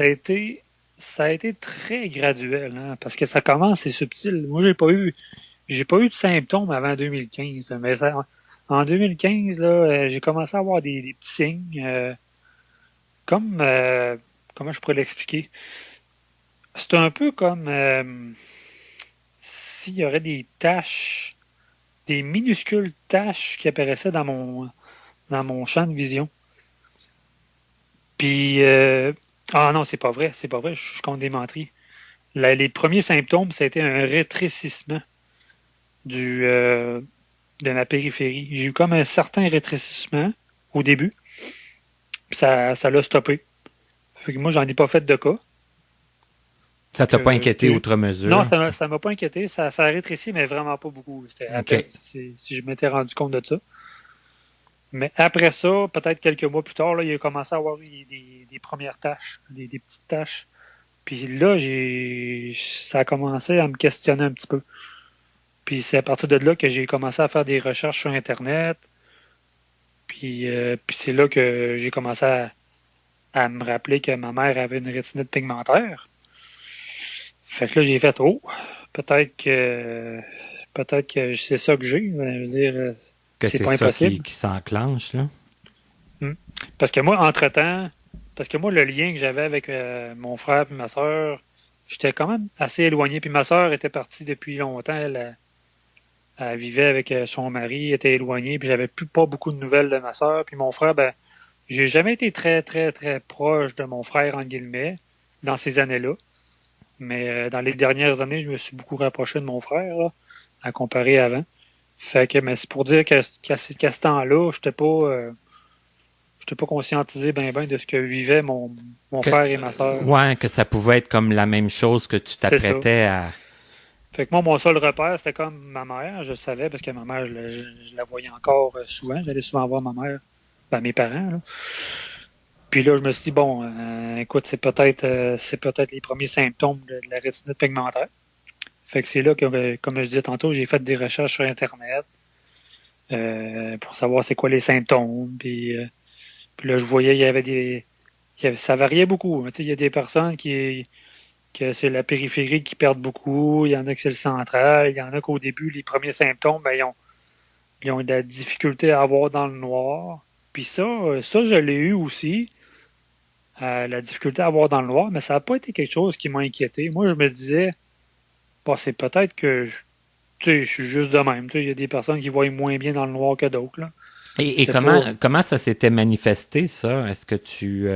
Ça a été très graduel, hein, parce que ça commence, c'est subtil. Moi, j'ai pas eu de symptômes avant 2015. Mais en 2015, là, j'ai commencé à avoir des petits signes, comme comment je pourrais l'expliquer? C'est un peu comme s'il y aurait des taches, des minuscules taches qui apparaissaient dans mon champ de vision. Puis, ah non, c'est pas vrai, je compte des menteries. Les premiers symptômes, ça a été un rétrécissement de ma périphérie. J'ai eu comme un certain rétrécissement au début, puis ça l'a stoppé. Fait que moi, j'en ai pas fait de cas. Ça t'a pas inquiété outre mesure? Non, ça m'a pas inquiété. Ça a rétréci, mais vraiment pas beaucoup. C'était à peine si je m'étais rendu compte de ça. Mais après ça, peut-être quelques mois plus tard, là, il a commencé à avoir des premières taches, des petites taches. Puis là, ça a commencé à me questionner un petit peu. Puis c'est à partir de là que j'ai commencé à faire des recherches sur Internet. Puis c'est là que j'ai commencé à me rappeler que ma mère avait une rétinite pigmentaire. Fait que là, j'ai fait, peut-être que c'est ça que j'ai. Je veux dire, que c'est pas ça impossible. Qui s'enclenche, là. Parce que moi, entre-temps, le lien que j'avais avec mon frère et ma soeur, j'étais quand même assez éloigné. Puis ma soeur était partie depuis longtemps. Elle vivait avec son mari, était éloignée, puis j'avais pas beaucoup de nouvelles de ma soeur. Puis mon frère, ben, j'ai jamais été très, très, très proche de mon frère, en guillemets, dans ces années-là. Mais dans les dernières années, je me suis beaucoup rapproché de mon frère, là, à comparer avant. Fait que, mais c'est pour dire qu'à ce temps-là, je n'étais pas conscientisé ben de ce que vivaient mon frère et ma soeur. Ouais, que ça pouvait être comme la même chose que tu t'apprêtais à... Fait que moi, mon seul repère, c'était comme ma mère. Je le savais parce que ma mère, je la voyais encore souvent. J'allais souvent voir ma mère, mes parents, là. Puis là, je me suis dit, bon, écoute, c'est peut-être les premiers symptômes de la rétinite pigmentaire. Fait que c'est là que, comme je disais tantôt, j'ai fait des recherches sur Internet pour savoir c'est quoi les symptômes. Puis là, je voyais, ça variait beaucoup. Tu sais, il y a des personnes que c'est la périphérie qui perdent beaucoup. Il y en a que c'est le central. Il y en a qu'au début, les premiers symptômes, ben, ils ont de la difficulté à voir dans le noir. Puis ça, je l'ai eu aussi. La difficulté à voir dans le noir, mais ça n'a pas été quelque chose qui m'a inquiété. Moi, je me disais, c'est peut-être que je suis juste de même. Il y a des personnes qui voient moins bien dans le noir que d'autres. Là. Et comment ça s'était manifesté, ça? Est-ce que tu...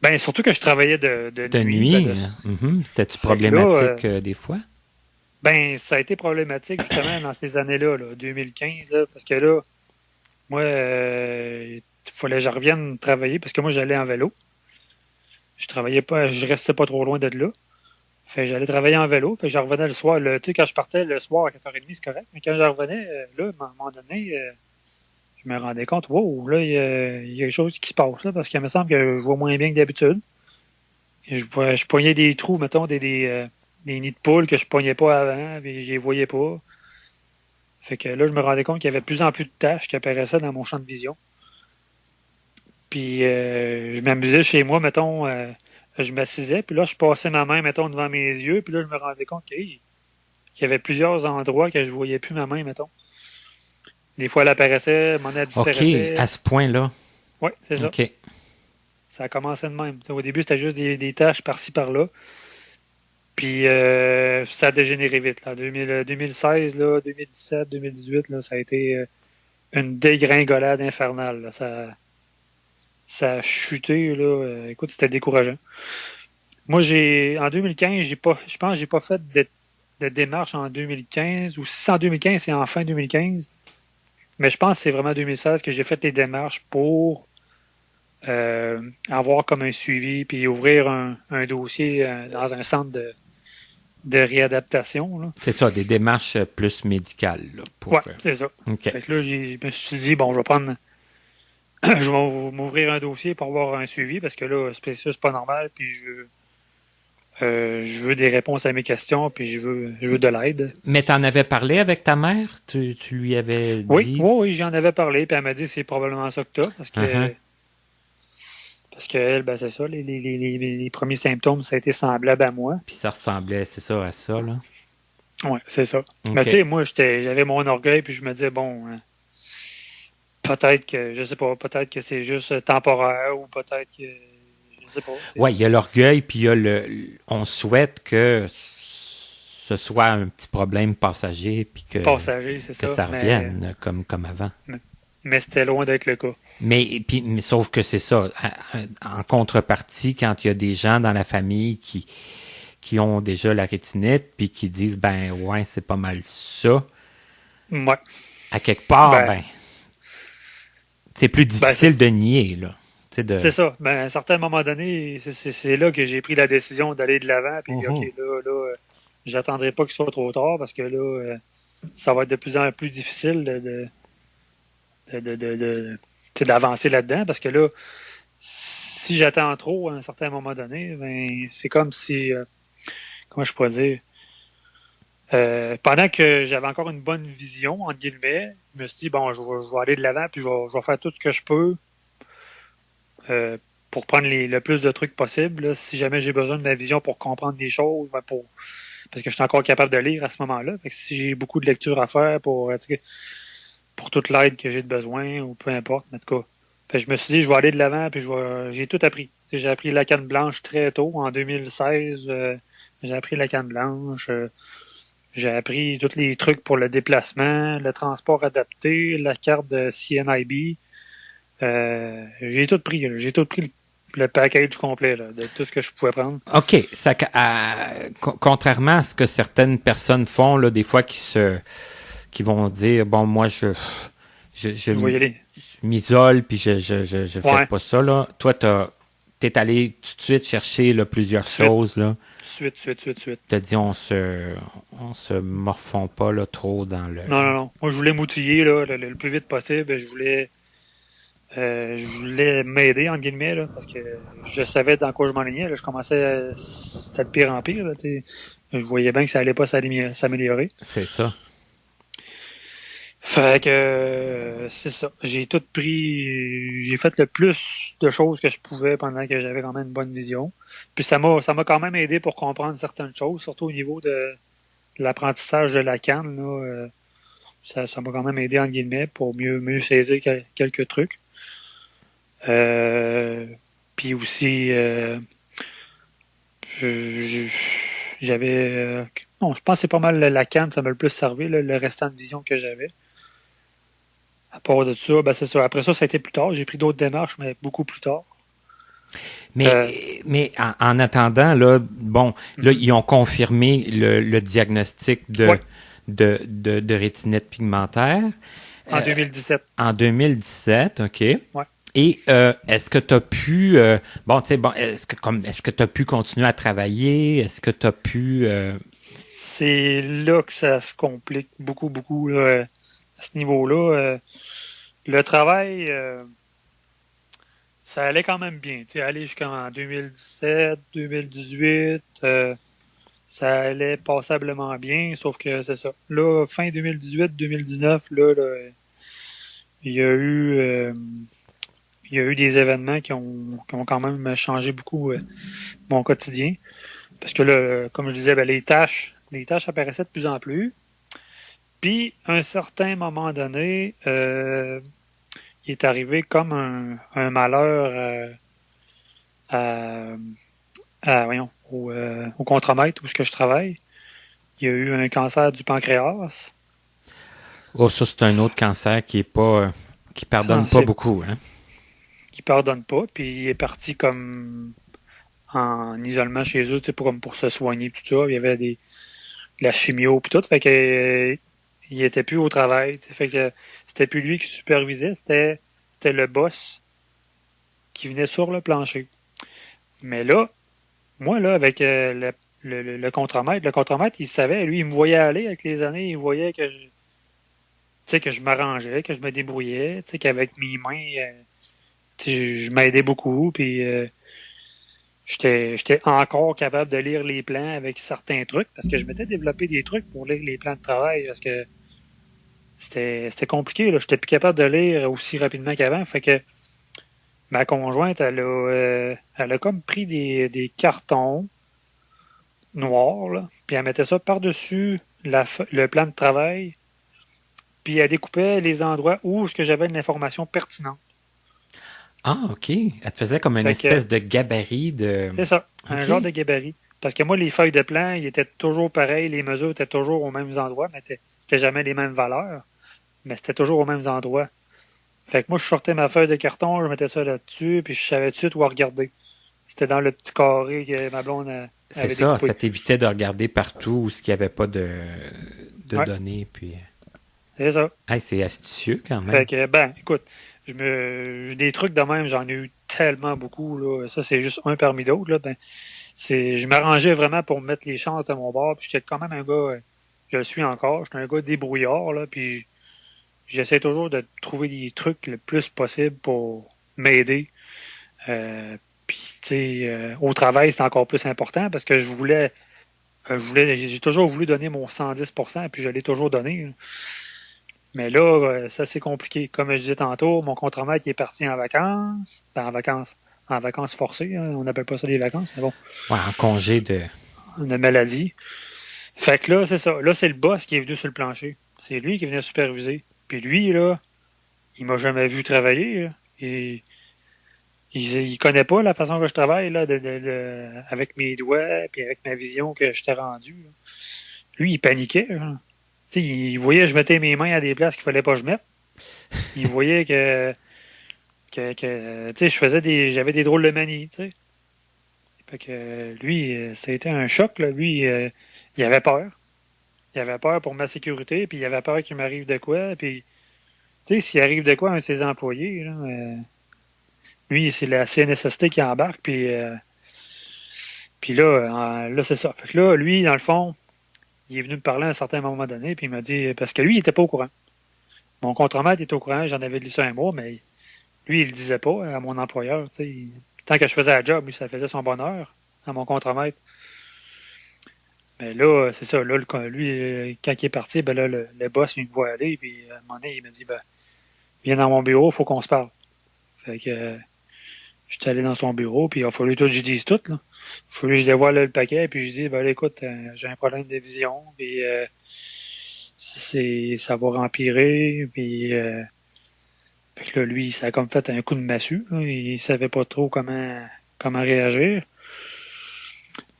Ben, surtout que je travaillais de nuit. C'était-tu problématique des fois? Ben, ça a été problématique justement dans ces années-là, 2015, là, parce que là, moi, il fallait que je revienne travailler parce que moi, j'allais en vélo. Je restais pas trop loin de là. Fait que j'allais travailler en vélo. Fait que je revenais le soir. Tu sais, quand je partais le soir à 4h30, c'est correct. Mais quand je revenais, là, à un moment donné, je me rendais compte, wow, là, il y a quelque chose qui se passe, là, parce qu'il me semble que je vois moins bien que d'habitude. Je poignais des trous, mettons, des nids de poules que je poignais pas avant, puis je les voyais pas. Fait que là, je me rendais compte qu'il y avait de plus en plus de tâches qui apparaissaient dans mon champ de vision. Puis je m'amusais chez moi, mettons, je m'assisais, puis là, je passais ma main, mettons, devant mes yeux, puis là, je me rendais compte qu'il y avait plusieurs endroits que je voyais plus ma main, mettons. Des fois, elle apparaissait, mon elle OK, disparaissait. à ce point-là. Oui, c'est ça. OK. Ça a commencé de même. T'sais, au début, c'était juste des tâches par-ci, par-là. Puis ça a dégénéré vite. Là. 2016, là, 2017, 2018, là, ça a été une dégringolade infernale. Là. Ça a chuté. Là. Écoute, c'était décourageant. Moi, en 2015, je pense que j'ai pas fait de démarche en 2015. Ou si c'est en 2015, c'est en fin 2015. Mais je pense que c'est vraiment en 2016 que j'ai fait les démarches pour avoir comme un suivi puis ouvrir un dossier dans un centre de réadaptation. Là. C'est ça, des démarches plus médicales. Là, Ouais, c'est ça. OK. Fait que là, je me suis dit, bon, je vais prendre. Je vais m'ouvrir un dossier pour avoir un suivi parce que là, c'est pas normal. Puis je veux des réponses à mes questions, puis je veux de l'aide. Mais t'en avais parlé avec ta mère? Tu lui avais dit? Oui, j'en avais parlé, puis elle m'a dit c'est probablement ça que t'as, parce que elle, ben c'est ça, les premiers symptômes, ça a été semblable à moi. Puis ça ressemblait, c'est ça, à ça, là? Oui, c'est ça. Okay. Mais tu sais, moi, j'avais mon orgueil, puis je me disais, bon, peut-être que, je sais pas, peut-être que c'est juste temporaire, ou peut-être que, je sais pas. Oui, il y a l'orgueil, puis il y a on souhaite que ce soit un petit problème passager, puis que ça revienne comme avant. Mais c'était loin d'être le cas. Mais sauf que c'est ça. En contrepartie, quand il y a des gens dans la famille qui ont déjà la rétinite, puis qui disent, ben ouais, c'est pas mal ça. Ouais. À quelque part, c'est plus difficile de nier, là. C'est ça. Ben, à un certain moment donné, c'est là que j'ai pris la décision d'aller de l'avant, puis OK, là, j'attendrai pas qu'il soit trop tard, parce que là, ça va être de plus en plus difficile d'avancer là-dedans, parce que là, si j'attends trop à un certain moment donné, ben, c'est comme si, comment je pourrais dire, pendant que j'avais encore une bonne vision, entre guillemets, je me suis dit, bon, je vais aller de l'avant, puis je vais faire tout ce que je peux pour prendre le plus de trucs possible. Là, si jamais j'ai besoin de ma vision pour comprendre des choses, ben parce que je suis encore capable de lire à ce moment-là. Fait que si j'ai beaucoup de lecture à faire pour toute l'aide que j'ai de besoin, ou peu importe, en tout cas. Fait que je me suis dit, je vais aller de l'avant, puis j'ai tout appris. T'sais, j'ai appris la canne blanche très tôt, en 2016. J'ai appris la canne blanche. J'ai appris tous les trucs pour le déplacement, le transport adapté, la carte de CNIB. J'ai tout pris. J'ai tout pris le package complet là, de tout ce que je pouvais prendre. OK. Contrairement à ce que certaines personnes font, là, des fois qui vont dire, bon, moi, je m'isole, puis je fais pas ça. Là. Toi, t'es allé tout de suite chercher là, plusieurs choses. Là. Suite. T'as dit, on se morfond pas là, trop dans le... Non. Moi, je voulais m'outiller là, le plus vite possible. Je voulais m'aider, entre guillemets, là, parce que je savais dans quoi je m'enlignais. Je commençais, c'était de pire en pire. Là, je voyais bien que ça allait pas s'améliorer. C'est ça. Fait que c'est ça. J'ai tout pris. J'ai fait le plus de choses que je pouvais pendant que j'avais quand même une bonne vision. Puis ça m'a quand même aidé pour comprendre certaines choses, surtout au niveau de l'apprentissage de la canne. Là, ça m'a quand même aidé, entre guillemets, pour mieux saisir quelques trucs. Puis aussi, j'avais... je pense que c'est pas mal la canne, ça m'a le plus servi, là, le restant de vision que j'avais. À part de ça, ben c'est ça. Après ça a été plus tard. J'ai pris d'autres démarches, mais beaucoup plus tard. Mais en attendant, là, bon, là, ils ont confirmé le diagnostic de rétinite pigmentaire. En 2017. En 2017, OK. Ouais. Et est-ce que tu as pu est-ce que tu as pu continuer à travailler? Est-ce que tu as pu C'est là que ça se complique beaucoup là, à ce niveau-là. Le travail, ça allait quand même bien. Aller jusqu'en 2017, 2018, Ça allait passablement bien, sauf que c'est ça. Là, fin 2018-2019, il y a eu euh, il y a eu des événements qui ont quand même changé beaucoup mon quotidien. Parce que là, comme je disais, ben, les tâches apparaissaient de plus en plus. Puis, à un certain moment donné, il est arrivé comme un malheur à, voyons, au contremaître où ce que je travaille. Il y a eu un cancer du pancréas. Oh, ça, c'est un autre cancer qui est pas, qui pardonne pas beaucoup, hein? Qui pardonne pas, puis il est parti comme en isolement chez eux, tu sais, pour se soigner, tout ça. Il y avait de la chimio, puis tout. Fait que il était plus au travail. Tu sais, fait que c'était plus lui qui supervisait, c'était le boss qui venait sur le plancher. Mais là, moi, là, avec le contremaître, il savait, lui, il me voyait aller avec les années, il voyait que tu sais, que je m'arrangeais, que je me débrouillais, tu sais, qu'avec mes mains, tu sais, je m'aidais beaucoup, puis j'étais encore capable de lire les plans avec certains trucs, parce que je m'étais développé des trucs pour lire les plans de travail, parce que c'était compliqué, là. J'étais plus capable de lire aussi rapidement qu'avant, fait que ma conjointe, elle a comme pris des cartons noirs, là, puis elle mettait ça par-dessus le plan de travail, puis elle découpait les endroits où ce que j'avais de l'information pertinente. Ah, OK. Elle te faisait comme une Fait que, espèce de gabarit de... c'est ça, un OK. genre de gabarit. Parce que moi, les feuilles de plan, ils étaient toujours pareils, les mesures étaient toujours aux mêmes endroits, mais c'était jamais les mêmes valeurs, mais c'était toujours aux mêmes endroits. Fait que moi, je sortais ma feuille de carton, je mettais ça là-dessus, puis je savais tout de suite où regarder. C'était dans le petit carré que ma blonde C'est avait ça, découpé. ça t'évitait de regarder partout où il n'y avait pas de Ouais, données, puis... c'est ça. Hey, c'est astucieux quand Fait même. que, ben, écoute, des trucs de même, j'en ai eu tellement beaucoup, là. Ça, c'est juste un parmi d'autres, là. Ben, je m'arrangeais vraiment pour mettre les chances à mon bord, puis j'étais quand même un gars, je le suis encore, j'étais un gars débrouillard, là, puis j'essaie toujours de trouver des trucs le plus possible pour m'aider. Puis, tu sais, au travail, c'est encore plus important parce que j'ai toujours voulu donner mon 110%, puis je l'ai toujours donné, là. Mais là, ça c'est compliqué. Comme je disais tantôt, mon contremaître il est parti en vacances. Ben, en vacances forcées, hein. On n'appelle pas ça des vacances, mais bon, Ouais, en congé de... une maladie. Fait que là, c'est ça. Là, c'est le boss qui est venu sur le plancher. C'est lui qui venait superviser. Puis lui, là, il m'a jamais vu travailler, là. Il connaît pas la façon que je travaille, là, avec mes doigts, puis avec ma vision que je t'ai rendue, là. Lui, il paniquait, là. Tu sais, il voyait que je mettais mes mains à des places qu'il fallait pas que je mette. Il voyait que tu sais, j'avais des drôles de manies, tu sais. Fait que lui, ça a été un choc, là. Lui, il avait peur. Il avait peur pour ma sécurité, puis il avait peur qu'il m'arrive de quoi, puis tu sais, s'il arrive de quoi à un de ses employés, là, lui, c'est la CNSST qui embarque, puis là, c'est ça. Fait que là, lui, dans le fond, il est venu me parler à un certain moment donné, puis il m'a dit, parce que lui, il était pas au courant. Mon contremaître était au courant, j'en avais lu ça un mois, mais lui, il le disait pas à mon employeur, tu sais. Tant que je faisais la job, lui, ça faisait son bonheur à mon contremaître. Mais là, c'est ça. Là, lui, quand il est parti, ben là, le boss, il me voit aller. Puis à un moment donné, il m'a dit, ben, viens dans mon bureau, il faut qu'on se parle. Fait que j'étais allé dans son bureau, puis il a fallu tout que je dise tout, là. Il a fallu que je dévoile le paquet, puis je dis, ben là, écoute, j'ai un problème de vision, puis ça va empirer, puis fait que là, lui, ça a comme fait un coup de massue, là. Il savait pas trop comment réagir.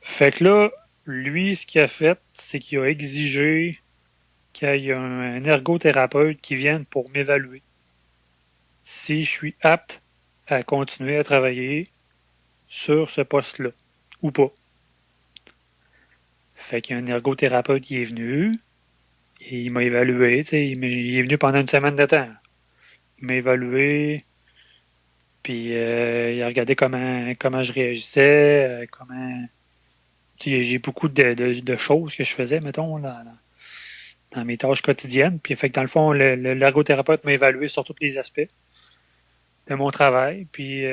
Fait que là, lui, ce qu'il a fait, c'est qu'il a exigé qu'il y ait un ergothérapeute qui vienne pour m'évaluer si je suis apte à continuer à travailler sur ce poste-là ou pas. Fait qu'il y a un ergothérapeute qui est venu et il m'a évalué. Tu sais, il est venu pendant une semaine de temps. Il m'a évalué, puis il a regardé comment je réagissais, comment. Tu sais, j'ai beaucoup de choses que je faisais, mettons, dans mes tâches quotidiennes. Puis fait que dans le fond, l'ergothérapeute m'a évalué sur tous les aspects de mon travail. Puis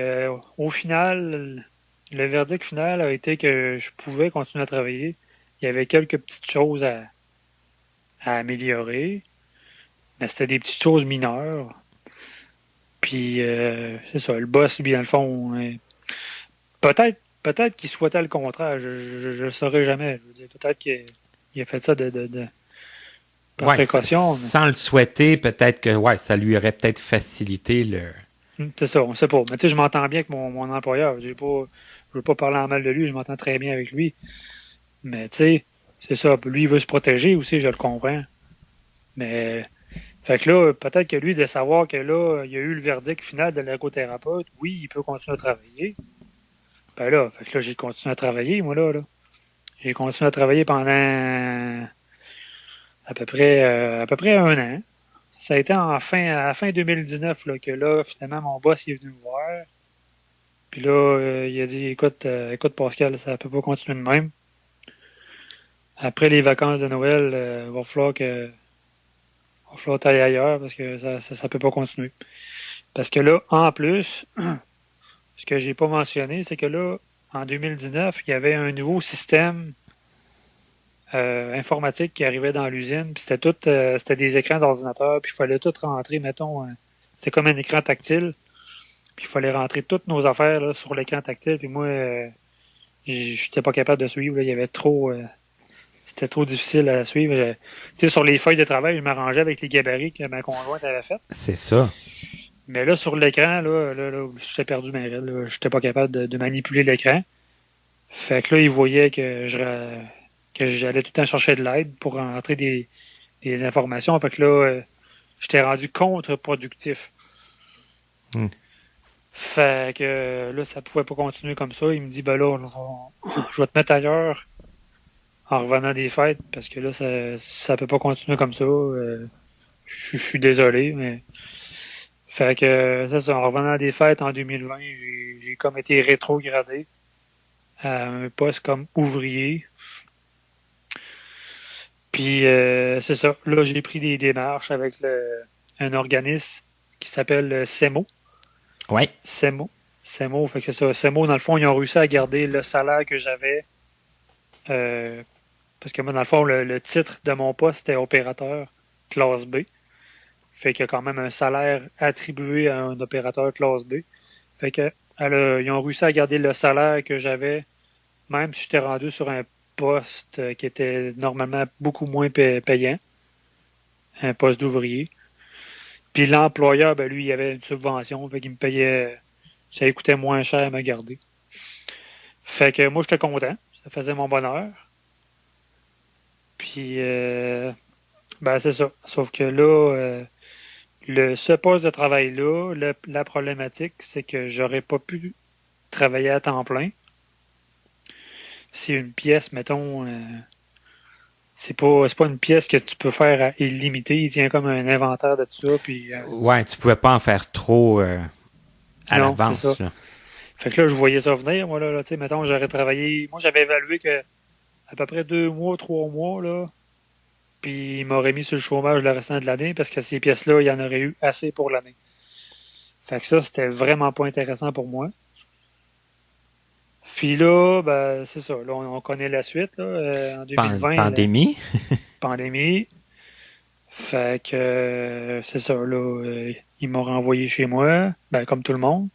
au final, le verdict final a été que je pouvais continuer à travailler. il y avait quelques petites choses à améliorer, mais c'était des petites choses mineures. Puis, c'est ça, le boss, lui, dans le fond, peut-être qu'il souhaitait le contraire. Je le saurais jamais. Je veux dire, peut-être qu'il a fait ça par précaution. Sans le souhaiter, peut-être que ça lui aurait peut-être facilité le... C'est ça, on sait pas. Mais tu sais, je m'entends bien avec mon employeur. Je veux pas parler en mal de lui, je m'entends très bien avec lui. Mais tu sais, c'est ça. Lui, il veut se protéger aussi, je le comprends. Mais, fait que là, peut-être que lui, de savoir que là, il y a eu le verdict final de l'ergothérapeute, oui, il peut continuer à travailler. Ben là, fait que là, j'ai continué à travailler, moi, là. J'ai continué à travailler pendant à peu près un an. Ça a été à la fin 2019 là, que là, finalement, mon boss il est venu me voir. Puis là, il a dit écoute Pascal, ça peut pas continuer de même. Après les vacances de Noël, il va falloir que tu ailles ailleurs parce que ça peut pas continuer. Parce que là, en plus, ce que j'ai pas mentionné, c'est que là, en 2019, il y avait un nouveau système informatique qui arrivait dans l'usine, puis c'était des écrans d'ordinateur, puis il fallait tout rentrer, mettons, c'était comme un écran tactile, puis il fallait rentrer toutes nos affaires là, sur l'écran tactile, puis moi, j'étais pas capable de suivre, là, il y avait c'était trop difficile à suivre. Tu sais, sur les feuilles de travail, je m'arrangeais avec les gabarits que ma conjointe avait fait. C'est ça. Mais là, sur l'écran, là j'étais perdu ma règle, là, j'étais pas capable de manipuler l'écran. Fait que là, il voyait que j'allais tout le temps chercher de l'aide pour rentrer des informations. Fait que là, j'étais rendu contre-productif. Fait que là, ça pouvait pas continuer comme ça. Il me dit, ben là, je vais te mettre ailleurs en revenant des fêtes parce que là, ça peut pas continuer comme ça. Je suis désolé, mais... Fait que, c'est ça, en revenant des fêtes en 2020, j'ai comme été rétrogradé à un poste comme ouvrier. Puis, c'est ça. Là, j'ai pris des démarches avec un organisme qui s'appelle CEMO. Oui. CEMO, fait que c'est ça. CEMO, dans le fond, ils ont réussi à garder le salaire que j'avais. Parce que moi, dans le fond, le titre de mon poste, c'était opérateur classe B. Fait qu'il y a quand même un salaire attribué à un opérateur classe B. Fait que ils ont réussi à garder le salaire que j'avais, même si j'étais rendu sur un poste qui était normalement beaucoup moins payant, un poste d'ouvrier. Puis l'employeur, ben lui, il avait une subvention, fait qu'il me payait, ça lui coûtait moins cher à me garder. Fait que moi, j'étais content, ça faisait mon bonheur. Puis, ben c'est ça. Sauf que là, ce poste de travail-là, la problématique, c'est que j'aurais pas pu travailler à temps plein. C'est une pièce, mettons, c'est pas une pièce que tu peux faire à illimité. Il tient comme un inventaire de tout ça. Puis, ouais, tu pouvais pas en faire trop à l'avance. Là. Fait que là, je voyais ça venir. Moi, là tu sais, mettons, j'aurais travaillé. Moi, j'avais évalué que à peu près 2 mois, 3 mois, là. Puis, il m'aurait mis sur le chômage le restant de l'année parce que ces pièces-là, il y en aurait eu assez pour l'année. Fait que ça, c'était vraiment pas intéressant pour moi. Puis là, ben, c'est ça. Là, on connaît la suite, là, en 2020. Pandémie. Pandémie. Fait que, c'est ça, là, ils m'ont renvoyé chez moi, ben, comme tout le monde.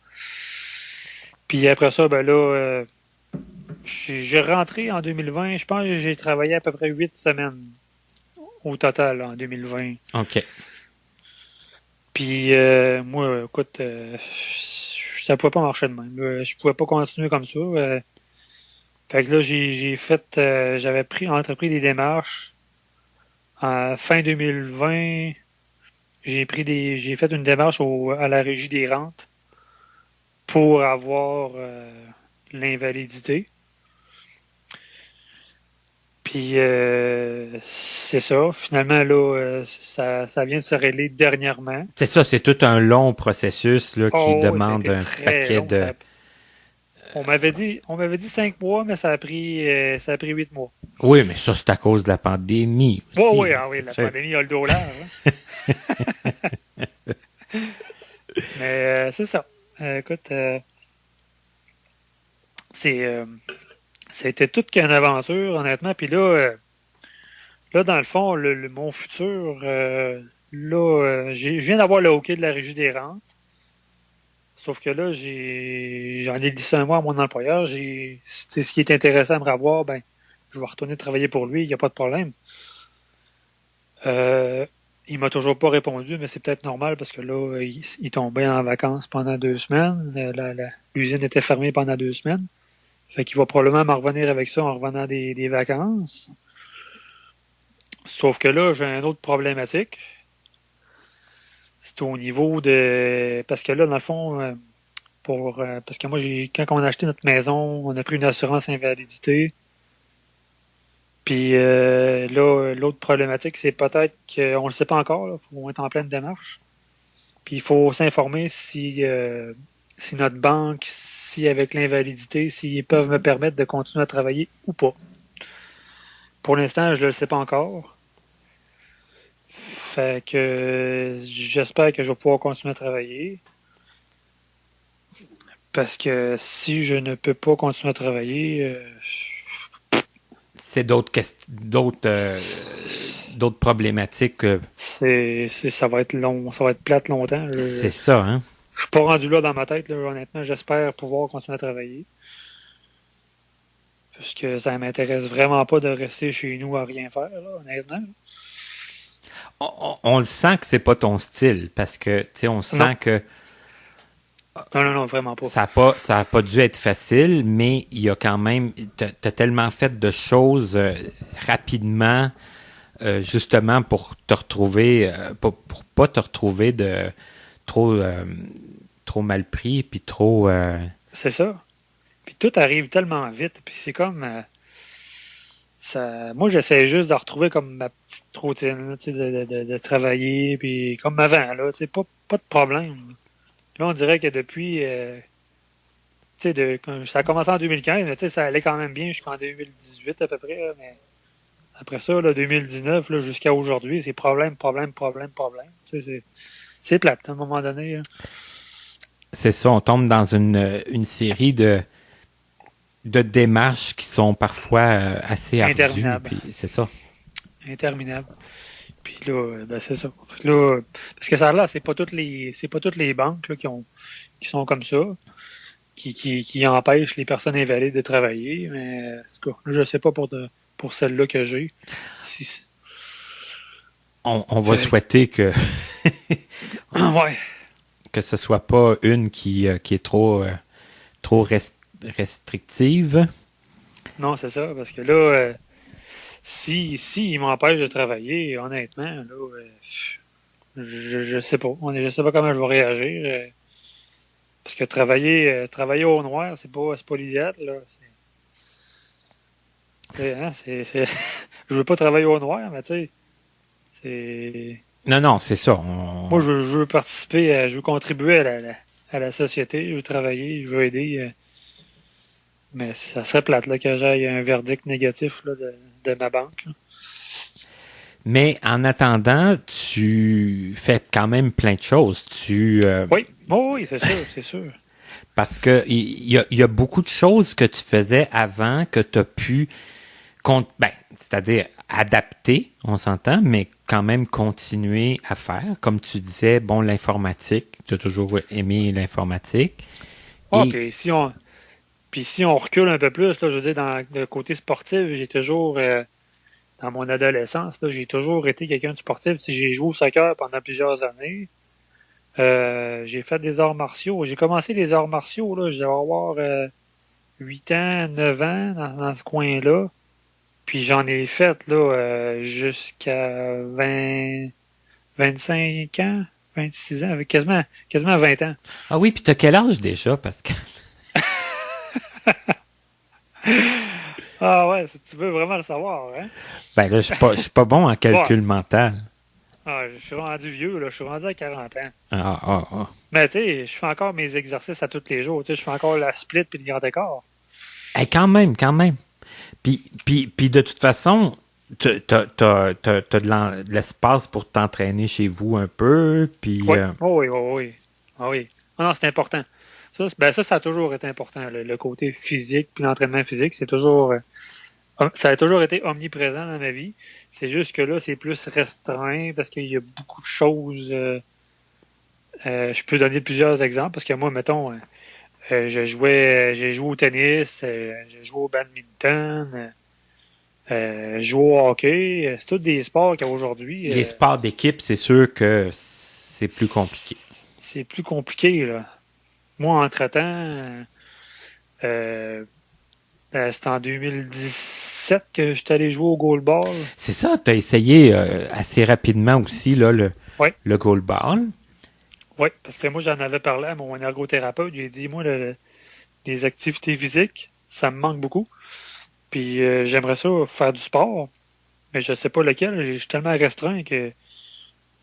Puis après ça, ben là, j'ai rentré en 2020. Je pense que j'ai travaillé à peu près 8 semaines au total en 2020. OK. Puis, moi, écoute, ça pouvait pas marcher de même. Je pouvais pas continuer comme ça. Fait que là, j'avais entrepris des démarches. En fin 2020, j'ai fait une démarche à la Régie des rentes pour avoir l'invalidité. Puis, c'est ça. Finalement, là, ça vient de se régler dernièrement. C'est ça, c'est tout un long processus là, qui demande un paquet long, de... On m'avait dit 5 mois, mais ça a pris 8 mois. Oui, mais ça, c'est à cause de la pandémie aussi. Oui, la pandémie a le dos large. Hein? Mais c'est ça. Écoute, c'est C'était toute qu'une aventure, honnêtement. Puis là, dans le fond, mon futur, je viens d'avoir le OK de la Régie des rentes. Sauf que là, j'en ai glissé un mois à mon employeur. Ce qui est intéressant à me revoir, ben, je vais retourner travailler pour lui, il n'y a pas de problème. Il m'a toujours pas répondu, mais c'est peut-être normal parce que là, il tombait en vacances pendant 2 semaines. L'usine était fermée pendant 2 semaines. Fait qu'il va probablement m'en revenir avec ça en revenant des vacances. Sauf que là, j'ai une autre problématique. C'est au niveau de... Parce que là, dans le fond, parce que moi, quand on a acheté notre maison, on a pris une assurance invalidité. Puis là, l'autre problématique, c'est peut-être qu'on ne le sait pas encore. Il faut être en pleine démarche. Puis il faut s'informer si notre banque, si avec l'invalidité, s'ils peuvent me permettre de continuer à travailler ou pas. Pour l'instant, je ne le sais pas encore. Fait que j'espère que je vais pouvoir continuer à travailler. Parce que si je ne peux pas continuer à travailler... c'est d'autres problématiques. Ça va être long, ça va être plate longtemps. C'est ça, hein? Je suis pas rendu là dans ma tête, là, honnêtement. J'espère pouvoir continuer à travailler. Parce que ça m'intéresse vraiment pas de rester chez nous à rien faire, là, honnêtement. On le sent que c'est pas ton style, parce que, tu sais, on sent que Non, vraiment pas. ça a pas dû être facile, mais il y a quand même, t'as tellement fait de choses rapidement, justement pour te retrouver, pour pas te retrouver de trop mal pris, puis trop... C'est ça. Puis tout arrive tellement vite, puis c'est comme... moi, j'essaie juste de retrouver comme ma petite routine, là, de travailler, puis comme avant, là, pas de problème. Là, on dirait que depuis, ça a commencé en 2015, mais ça allait quand même bien jusqu'en 2018 à peu près, là, mais après ça, là, 2019, là, jusqu'à aujourd'hui, c'est problème. C'est plate, à un moment donné. Là. C'est ça, on tombe dans une série de démarches qui sont parfois assez ardues. C'est ça. Interminable. Puis là, ben c'est ça. Là, parce que ça là, c'est pas toutes les banques là, qui sont comme ça, qui empêchent les personnes invalides de travailler. Mais en tout cas, je sais pas pour celle-là que j'ai. On va souhaiter que ouais. que ce soit pas une qui est trop restrictive. Non, c'est ça, parce que là, si il m'empêche de travailler, honnêtement, là, je sais pas. Je sais pas comment je vais réagir. Parce que travailler au noir, c'est pas l'idéal, là. Je veux pas travailler au noir, mais tu sais, c'est... Non, c'est ça. Moi, je veux participer, je veux contribuer à la société, je veux travailler, je veux aider. Mais ça serait plate là, que j'aille un verdict négatif là, de ma banque. Là. Mais en attendant, tu fais quand même plein de choses. Oui, c'est sûr. Parce que il y a beaucoup de choses que tu faisais avant que tu as pu, c'est-à-dire adapter, on s'entend, mais quand même continuer à faire. Comme tu disais, l'informatique, tu as toujours aimé l'informatique. Puis si on recule un peu plus, là, je veux dire, dans le côté sportif, j'ai toujours, dans mon adolescence, là, j'ai toujours été quelqu'un de sportif. J'ai joué au soccer pendant plusieurs années. J'ai fait des arts martiaux. J'ai commencé les arts martiaux, là, je devais avoir 8 ans, 9 ans dans ce coin-là. Puis j'en ai fait là jusqu'à 25 ans, 26 ans, avec quasiment 20 ans. Ah oui, puis t'as quel âge déjà, Pascal? Ah ouais, tu veux vraiment le savoir, hein? Ben là, je suis pas bon en calcul mental. Ah, je suis rendu vieux, là. Je suis rendu à 40 ans. Ah. Mais tu sais, je fais encore mes exercices à tous les jours. Tu sais, je fais encore la split puis le grand écart. Quand même. Puis de toute façon, t'as de l'espace pour t'entraîner chez vous un peu, puis... Oui. Ah oui. Ah non, c'est important. Ça a toujours été important. Le côté physique puis l'entraînement physique, ça a toujours été omniprésent dans ma vie. C'est juste que là, c'est plus restreint parce qu'il y a beaucoup de choses. Je peux donner plusieurs exemples parce que moi, mettons, j'ai joué au tennis, j'ai joué au badminton, j'ai joué au hockey. C'est tous des sports qu'aujourd'hui. Les sports d'équipe, c'est sûr que c'est plus compliqué. C'est plus compliqué, là. Moi, entre-temps, c'était en 2017 que j'étais allé jouer au goalball. C'est ça, tu as essayé assez rapidement aussi là, Ouais. le goalball. Oui, parce que moi, j'en avais parlé à mon ergothérapeute. J'ai dit, moi, les activités physiques, ça me manque beaucoup. Puis j'aimerais ça faire du sport, mais je sais pas lequel. Je suis tellement restreint que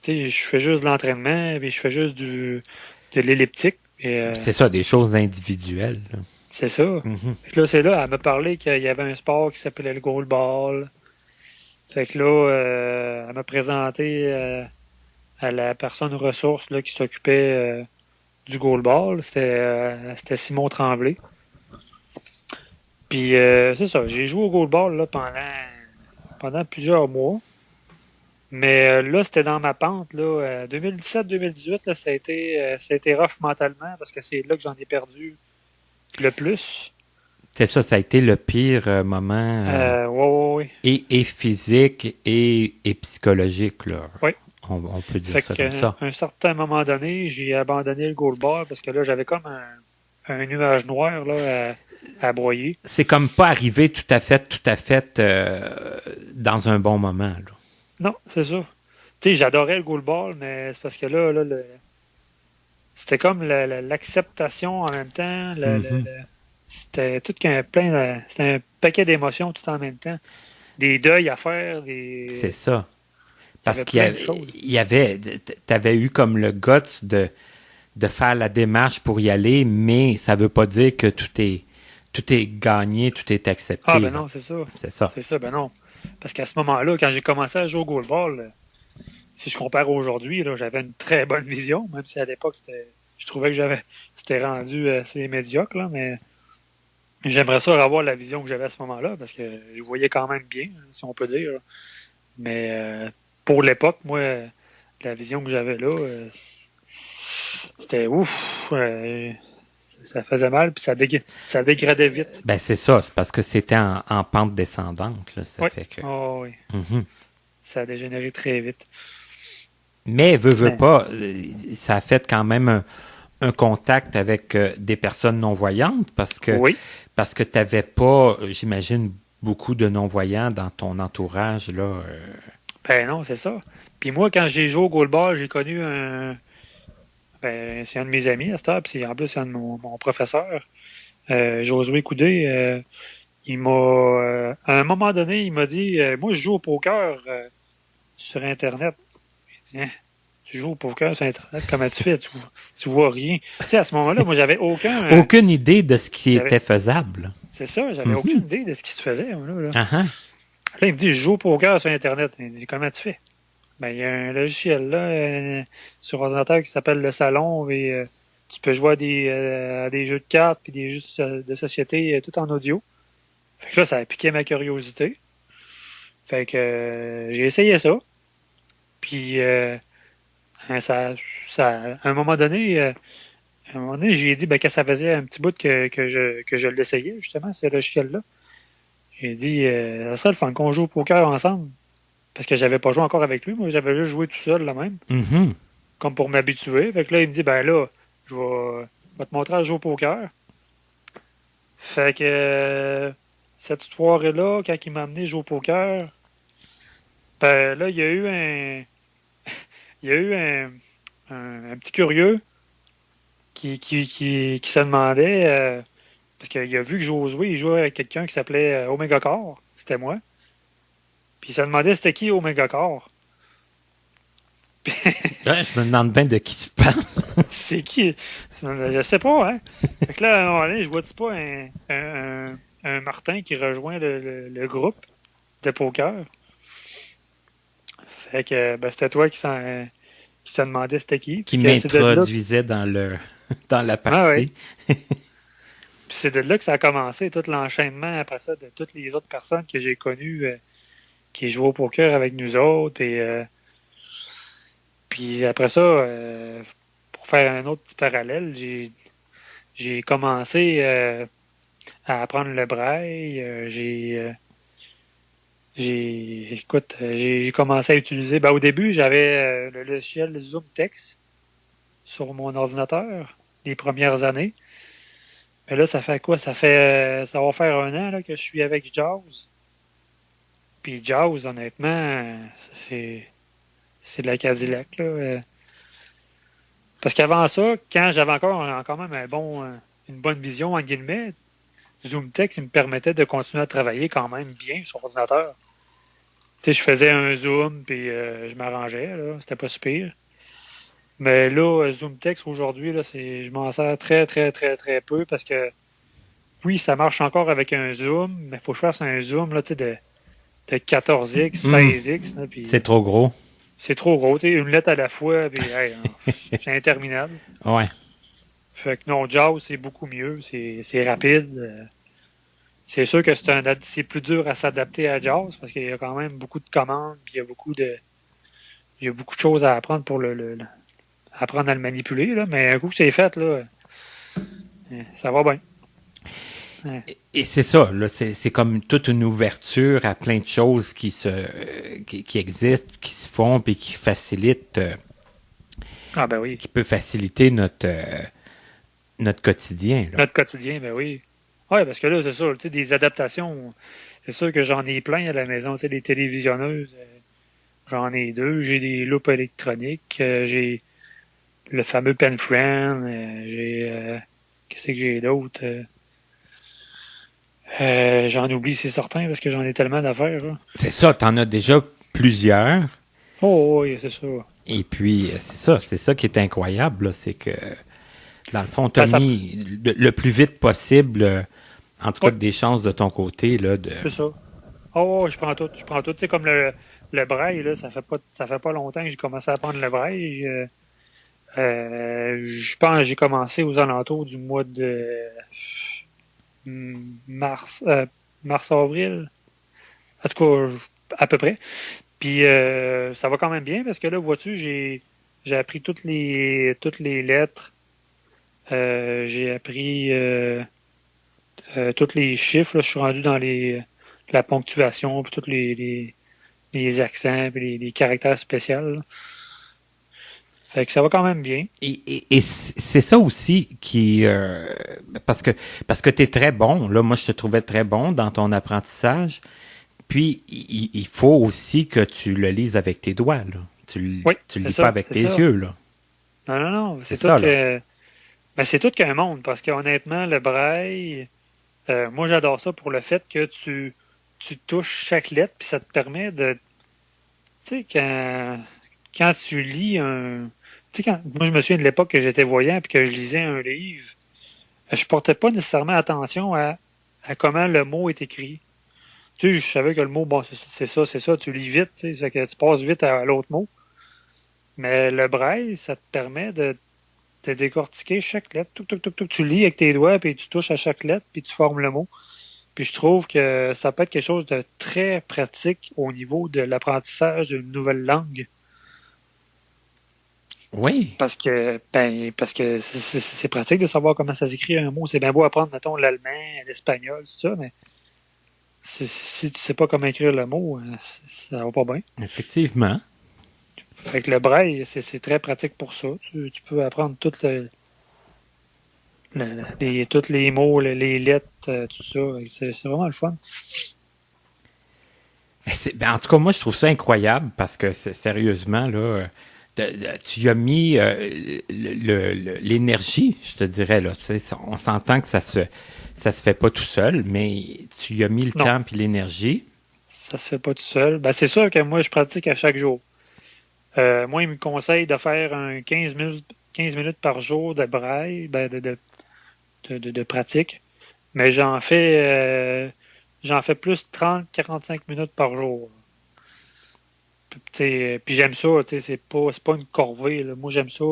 je fais juste de l'entraînement, puis je fais juste de l'elliptique. Et, C'est ça, des choses individuelles. Là. c'est ça. Mm-hmm. Fait que là, c'est là, elle m'a parlé qu'il y avait un sport qui s'appelait le goalball. Fait que là, elle m'a présenté à la personne ressource là, qui s'occupait du goalball. C'était Simon Tremblay. Puis c'est ça, j'ai joué au goalball là, pendant plusieurs mois. Mais là, c'était dans ma pente. Là, 2017-2018, là, ça a été rough mentalement parce que c'est là que j'en ai perdu le plus. C'est ça, ça a été le pire moment Ouais. et physique et psychologique. Là. Oui. On peut dire Fait ça que, comme ça. à un certain moment donné, j'ai abandonné le goalball parce que là, j'avais comme un nuage noir là, à broyer. C'est comme pas arrivé tout à fait dans un bon moment. Là. Non, c'est ça. Tu sais, j'adorais le goalball, mais c'est parce que là c'était comme l'acceptation en même temps. C'était tout c'était un paquet d'émotions tout en même temps. Des deuils à faire, C'est ça. Parce qu'il t'avais eu comme le guts de faire la démarche pour y aller, mais ça veut pas dire que tout est gagné, tout est accepté. Ah, ben non, c'est ça. C'est ça. C'est ça, ben non. Parce qu'à ce moment-là, quand j'ai commencé à jouer au goalball, si je compare aujourd'hui, là, j'avais une très bonne vision, même si à l'époque, je trouvais que c'était rendu assez médiocre, là, mais j'aimerais ça avoir la vision que j'avais à ce moment-là, parce que je voyais quand même bien, si on peut dire. Là. Mais pour l'époque, moi, la vision que j'avais là, c'était ouf. Ça faisait mal, puis ça dégradait vite. Ben c'est ça, c'est parce que c'était en pente descendante. Là, ça Oui. fait que... Oh, oui. Mm-hmm. Ça a dégénéré très vite. Mais veux pas, ça a fait quand même un contact avec des personnes non-voyantes parce que tu n'avais pas, j'imagine, beaucoup de non-voyants dans ton entourage. Là, Ben non, c'est ça. Puis moi, quand j'ai joué au goalball, j'ai connu c'est un de mes amis à cette heure, puis en plus, c'est un de mon professeur, Josué Coudé. À un moment donné, il m'a dit moi, je joue au poker sur Internet. Il dit, hein, tu joues au poker sur Internet, comment tu fais? Tu vois rien. Tu sais, à ce moment-là, moi, j'avais aucune idée de ce qui était faisable. C'est ça, j'avais aucune idée de ce qui se faisait. Là. Uh-huh. Là, il me dit, je joue au poker sur Internet. Il me dit, comment tu fais? Ben, il y a un logiciel là sur ordinateur qui s'appelle Le Salon et tu peux jouer à des jeux de cartes puis des jeux de société tout en audio. Fait que là, ça a piqué ma curiosité. Fait que j'ai essayé ça. Puis à un moment donné, j'ai dit que ça faisait un petit bout que je l'essayais, justement, ce logiciel-là. J'ai dit ça serait le fun qu'on joue au poker ensemble. Parce que j'avais pas joué encore avec lui, moi j'avais juste joué tout seul là même. Mm-hmm. Comme pour m'habituer. Fait que là, il me dit ben là, je vais te montrer à jouer au poker. Fait que cette soirée-là, quand il m'a amené jouer au poker, ben là, il y a eu un petit curieux qui se demandait parce qu'il a vu que Josué il jouait avec quelqu'un qui s'appelait Omega Core. C'était moi. Puis il se demandait c'était qui Omega Core. Ouais, je me demande bien de qui tu parles. C'est qui? Je sais pas, hein? Fait que là, à un moment donné, je vois-tu pas un Martin qui rejoint le groupe de poker? Fait que c'était toi qui se demandait c'était qui. Qui Puis c'est de là, m'introduisait dans dans la ah ouais. partie. Puis c'est de là que ça a commencé, tout l'enchaînement après ça, de toutes les autres personnes que j'ai connues qui jouaient au poker avec nous autres. Puis après ça, pour faire un autre petit parallèle, j'ai commencé à apprendre le braille. J'ai commencé à utiliser. Ben, au début, j'avais le logiciel Zoom Text sur mon ordinateur les premières années. Mais là, ça fait quoi? Ça va faire 1 an là, que je suis avec Jaws. Puis Jaws, honnêtement, c'est de la Cadillac, là. Parce qu'avant ça, quand j'avais encore quand même une bonne vision, en guillemets, ZoomText, il me permettait de continuer à travailler quand même bien sur l'ordinateur. Tu sais, je faisais un zoom, puis je m'arrangeais, là. C'était pas super. Mais là, ZoomText, aujourd'hui, là, je m'en sers très, très, très, très peu parce que, oui, ça marche encore avec un zoom, mais il faut que je fasse un zoom, là, tu sais, de 14x, 16x, là, puis C'est trop gros. c'est trop gros, tu sais, une lettre à la fois, puis hey, non, c'est interminable. Ouais. Fait que non, Jaws, c'est beaucoup mieux, c'est rapide. C'est sûr que c'est plus dur à s'adapter à Jaws parce qu'il y a quand même beaucoup de commandes, puis il y a beaucoup de choses à apprendre pour apprendre à le manipuler, là, mais un coup que c'est fait, là, ça va bien. Et c'est ça, là, c'est comme toute une ouverture à plein de choses qui existent, qui se font, puis qui facilitent, Ah ben oui. qui peut faciliter notre quotidien, là. Notre quotidien, ben oui. Oui, parce que là, c'est ça, tu sais, des adaptations, c'est sûr que j'en ai plein à la maison, tu sais, des télévisionneuses, j'en ai 2, j'ai des loupes électroniques, j'ai le fameux Pen Friend, qu'est-ce que j'ai d'autre? J'en oublie, c'est certain, parce que j'en ai tellement d'affaires, là. C'est ça, t'en as déjà plusieurs. Oh oui, c'est ça. Et puis, c'est ça qui est incroyable, là, c'est que, dans le fond, t'as Ben, mis le plus vite possible, en tout cas, Ouais. des chances de ton côté, là, C'est ça. Oh, je prends tout. Je prends tout. Tu sais, comme le braille, là, ça fait pas longtemps que j'ai commencé à prendre le braille. Je pense que j'ai commencé aux alentours du mois de mars, mars-avril. En tout cas, à peu près. Puis ça va quand même bien parce que là, vois-tu, j'ai appris toutes les lettres. J'ai appris tous les chiffres. Là, je suis rendu dans la ponctuation, puis tous les accents, puis les caractères spéciaux, là. Fait que ça va quand même bien. Et c'est ça aussi qui parce que t'es très bon. Là, moi, je te trouvais très bon dans ton apprentissage. Puis il faut aussi que tu le lises avec tes doigts. Là. Tu Oui, le c'est lis ça, pas avec c'est tes ça. yeux. Là. Non, non, non. C'est C'est ça, tout là. que. Ben, c'est tout qu'un monde, parce qu'honnêtement, le braille, moi j'adore ça pour le fait que tu touches chaque lettre, puis ça te permet de. Tu sais, quand tu lis un. Tu sais, moi je me souviens de l'époque que j'étais voyant puis que je lisais un livre, je portais pas nécessairement attention à comment le mot est écrit. Tu sais, je savais que le mot, bon, c'est ça, tu lis vite, tu sais, fait que tu passes vite à l'autre mot. Mais le braille, ça te permet de décortiquer chaque lettre. Tu lis avec tes doigts, puis tu touches à chaque lettre, puis tu formes le mot. Puis je trouve que ça peut être quelque chose de très pratique au niveau de l'apprentissage d'une nouvelle langue. Oui. Parce que c'est pratique de savoir comment ça s'écrit un mot. C'est bien beau apprendre, mettons, l'allemand, l'espagnol, tout ça, mais si tu sais pas comment écrire le mot, ça va pas bien. Effectivement. Fait que le braille, c'est très pratique pour ça. Tu peux apprendre tous les mots, les lettres, tout ça. C'est vraiment le fun. En tout cas, moi, je trouve ça incroyable parce que sérieusement, là, tu y as mis l'énergie, je te dirais. Là. On s'entend que ça se fait pas tout seul, mais tu y as mis le Non. temps et l'énergie. Ça se fait pas tout seul. Ben, c'est sûr que moi, je pratique à chaque jour. Moi, il me conseille de faire un 15 minutes par jour de braille, ben, de pratique. Mais j'en fais plus 30-45 minutes par jour. Puis j'aime ça, c'est pas une corvée. Là. Moi, j'aime ça.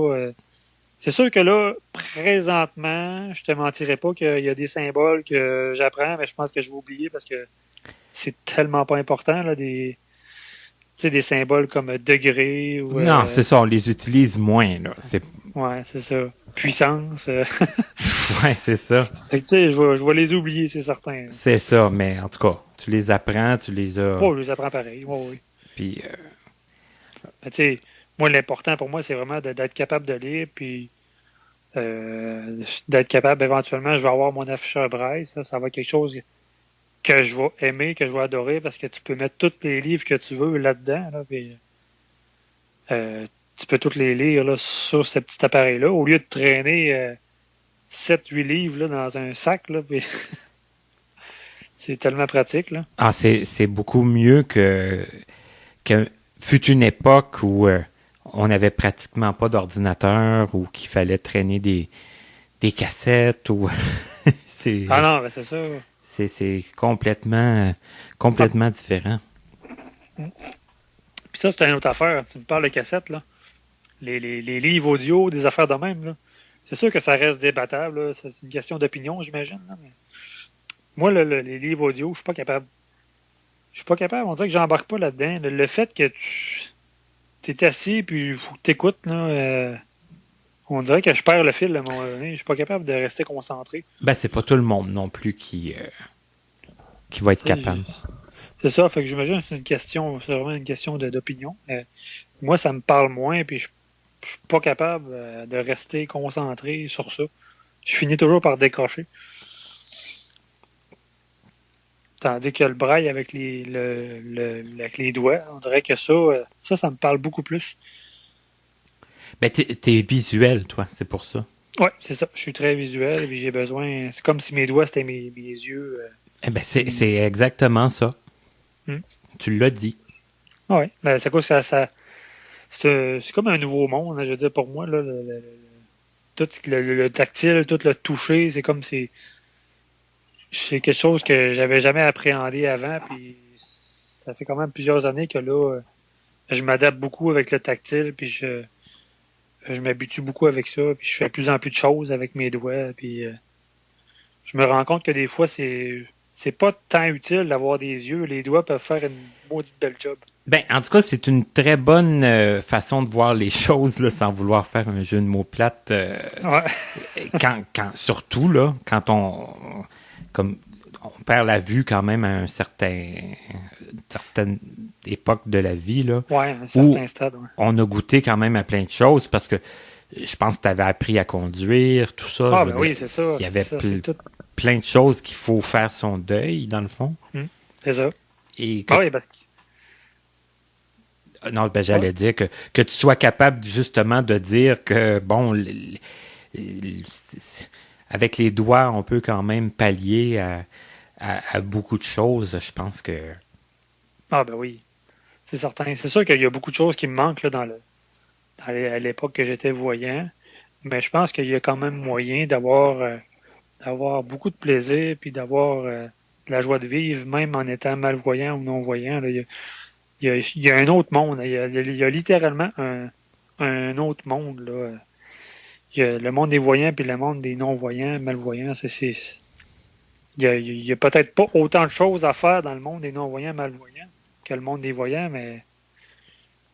C'est sûr que là, présentement, je te mentirais pas qu'il y a des symboles que j'apprends, mais je pense que je vais oublier parce que c'est tellement pas important, là, des symboles comme degré ou... Non, c'est ça, on les utilise moins, là. Ouais, c'est ça. Puissance. Ouais, c'est ça. Fait que, je vais les oublier, c'est certain. C'est ça, mais en tout cas, tu les apprends, tu les as... Oh, je les apprends pareil, oui. Puis... moi, l'important pour moi, c'est vraiment d'être capable de lire, puis d'être capable, éventuellement, je vais avoir mon afficheur braille, ça va être quelque chose que je vais aimer, que je vais adorer, parce que tu peux mettre tous les livres que tu veux là-dedans, là, puis tu peux tous les lire là, sur ce petit appareil-là, au lieu de traîner 7-8 livres là, dans un sac, là, puis c'est tellement pratique. Là. Ah, c'est beaucoup mieux que fut une époque où on n'avait pratiquement pas d'ordinateur ou qu'il fallait traîner des cassettes ou Ah non, ben c'est ça. C'est complètement différent. Puis ça, c'est une autre affaire. Tu me parles de cassettes, là. Les livres audio, des affaires de même, là. C'est sûr que ça reste débattable, là. C'est une question d'opinion, j'imagine. Là, mais... Moi, les livres audio, je suis pas capable. Je suis pas capable. On dirait que j'embarque pas là-dedans. Le fait que tu es assis puis il faut que tu écoutes, là, on dirait que je perds le fil à un moment donné. Je suis pas capable de rester concentré. Ben, c'est pas tout le monde non plus qui va être capable. C'est ça, fait que j'imagine que c'est vraiment une question d'opinion. Moi, ça me parle moins, puis je suis pas capable de rester concentré sur ça. Je finis toujours par décrocher. Tandis que le braille avec avec les doigts, on dirait que ça me parle beaucoup plus. Ben, t'es visuel, toi, c'est pour ça. Oui, c'est ça. Je suis très visuel, et j'ai besoin... C'est comme si mes doigts, c'était mes yeux. Eh ben, c'est exactement ça. Tu l'as dit. Oui, ben, c'est quoi ça c'est comme un nouveau monde, hein, je veux dire, pour moi, là, tout le tactile, tout le toucher, c'est comme c'est quelque chose que j'avais jamais appréhendé avant, puis ça fait quand même plusieurs années que là, je m'adapte beaucoup avec le tactile, puis je m'habitue beaucoup avec ça, puis je fais de plus en plus de choses avec mes doigts, puis je me rends compte que des fois, c'est pas tant utile d'avoir des yeux. Les doigts peuvent faire une maudite belle job. Ben, en tout cas, c'est une très bonne façon de voir les choses, là, sans vouloir faire un jeu de mots plate. Ouais. Surtout, là, quand on perd la vue quand même à une certaine époque de la vie, là. Ouais, à un certain stade, ouais. On a goûté quand même à plein de choses parce que je pense que tu avais appris à conduire, tout ça. Ah, ben oui, c'est ça. Il y avait plein de choses qu'il faut faire son deuil, dans le fond. C'est ça. Et oui, parce que... Non, ben j'allais dire que tu sois capable justement de dire que, bon, avec les doigts, on peut quand même pallier à beaucoup de choses. Je pense que... Ah ben oui, c'est certain. C'est sûr qu'il y a beaucoup de choses qui me manquent là, à l'époque que j'étais voyant, mais je pense qu'il y a quand même moyen d'avoir beaucoup de plaisir puis d'avoir de la joie de vivre, même en étant malvoyant ou non-voyant. Là. Il y a un autre monde. Il y a littéralement un autre monde. Là. Il y a le monde des voyants puis le monde des non-voyants, malvoyants. Il y a peut-être pas autant de choses à faire dans le monde des non-voyants, malvoyants que le monde des voyants, mais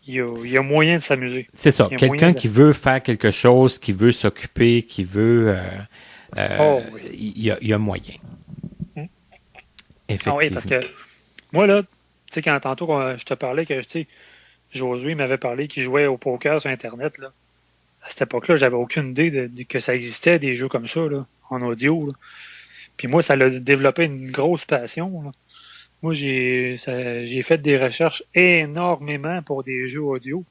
il y a moyen de s'amuser. C'est ça. Quelqu'un qui veut faire quelque chose, qui veut s'occuper, qui veut... oui. il y a moyen. Effectivement. Ah oui, parce que moi, là, tu sais, quand tantôt je te parlais que, tu sais, Josué m'avait parlé qu'il jouait au poker sur Internet, là. À cette époque-là, j'avais aucune idée que ça existait, des jeux comme ça, là, en audio, là. Puis moi, ça a développé une grosse passion, là. Moi, j'ai fait des recherches énormément pour des jeux audio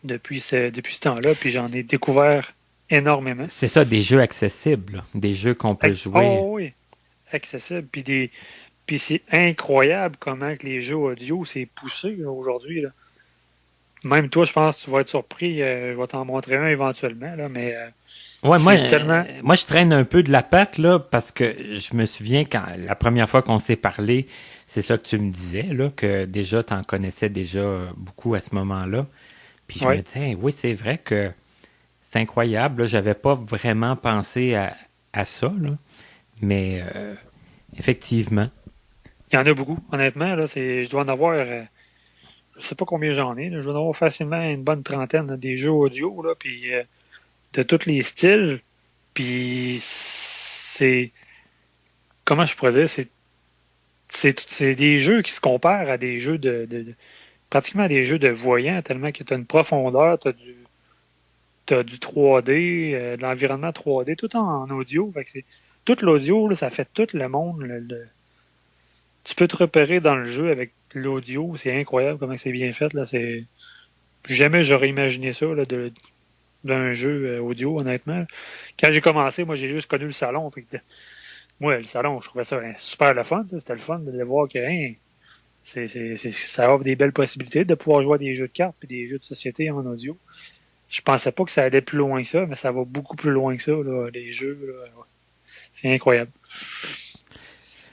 depuis ce temps-là, puis j'en ai découvert énormément. C'est ça, des jeux accessibles, là. Des jeux qu'on peut jouer. Oh oui, accessibles. Puis c'est incroyable comment que les jeux audio c'est poussé là, aujourd'hui. Là. Même toi, je pense que tu vas être surpris. Je vais t'en montrer un éventuellement, là, mais Ouais, moi, tellement... moi, je traîne un peu de la patte, là, parce que je me souviens quand la première fois qu'on s'est parlé, c'est ça que tu me disais, là, que déjà, t'en connaissais déjà beaucoup à ce moment-là. Puis je me Ouais. disais, oui, c'est vrai que c'est incroyable, là, j'avais pas vraiment pensé à ça, là. Mais effectivement. Il y en a beaucoup, honnêtement. Là, je dois en avoir, je sais pas combien j'en ai. Là, je dois en avoir facilement une bonne trentaine là, des jeux audio, là, puis de tous les styles. Puis c'est, comment je pourrais dire, c'est des jeux qui se comparent à des jeux pratiquement à des jeux de voyants, tellement que tu as une profondeur, t'as du 3D, de l'environnement 3D, tout en audio. Fait que tout l'audio, là, ça fait tout le monde. Tu peux te repérer dans le jeu avec l'audio. C'est incroyable comment c'est bien fait. Là. Jamais j'aurais imaginé ça là, d'un jeu audio, honnêtement. Quand j'ai commencé, moi, j'ai juste connu le salon. Fait que, moi, le salon, je trouvais ça super le fun. C'était le fun de voir que hein, ça offre des belles possibilités de pouvoir jouer à des jeux de cartes et des jeux de société en audio. Je pensais pas que ça allait plus loin que ça, mais ça va beaucoup plus loin que ça, là, les jeux. Là, ouais. C'est incroyable.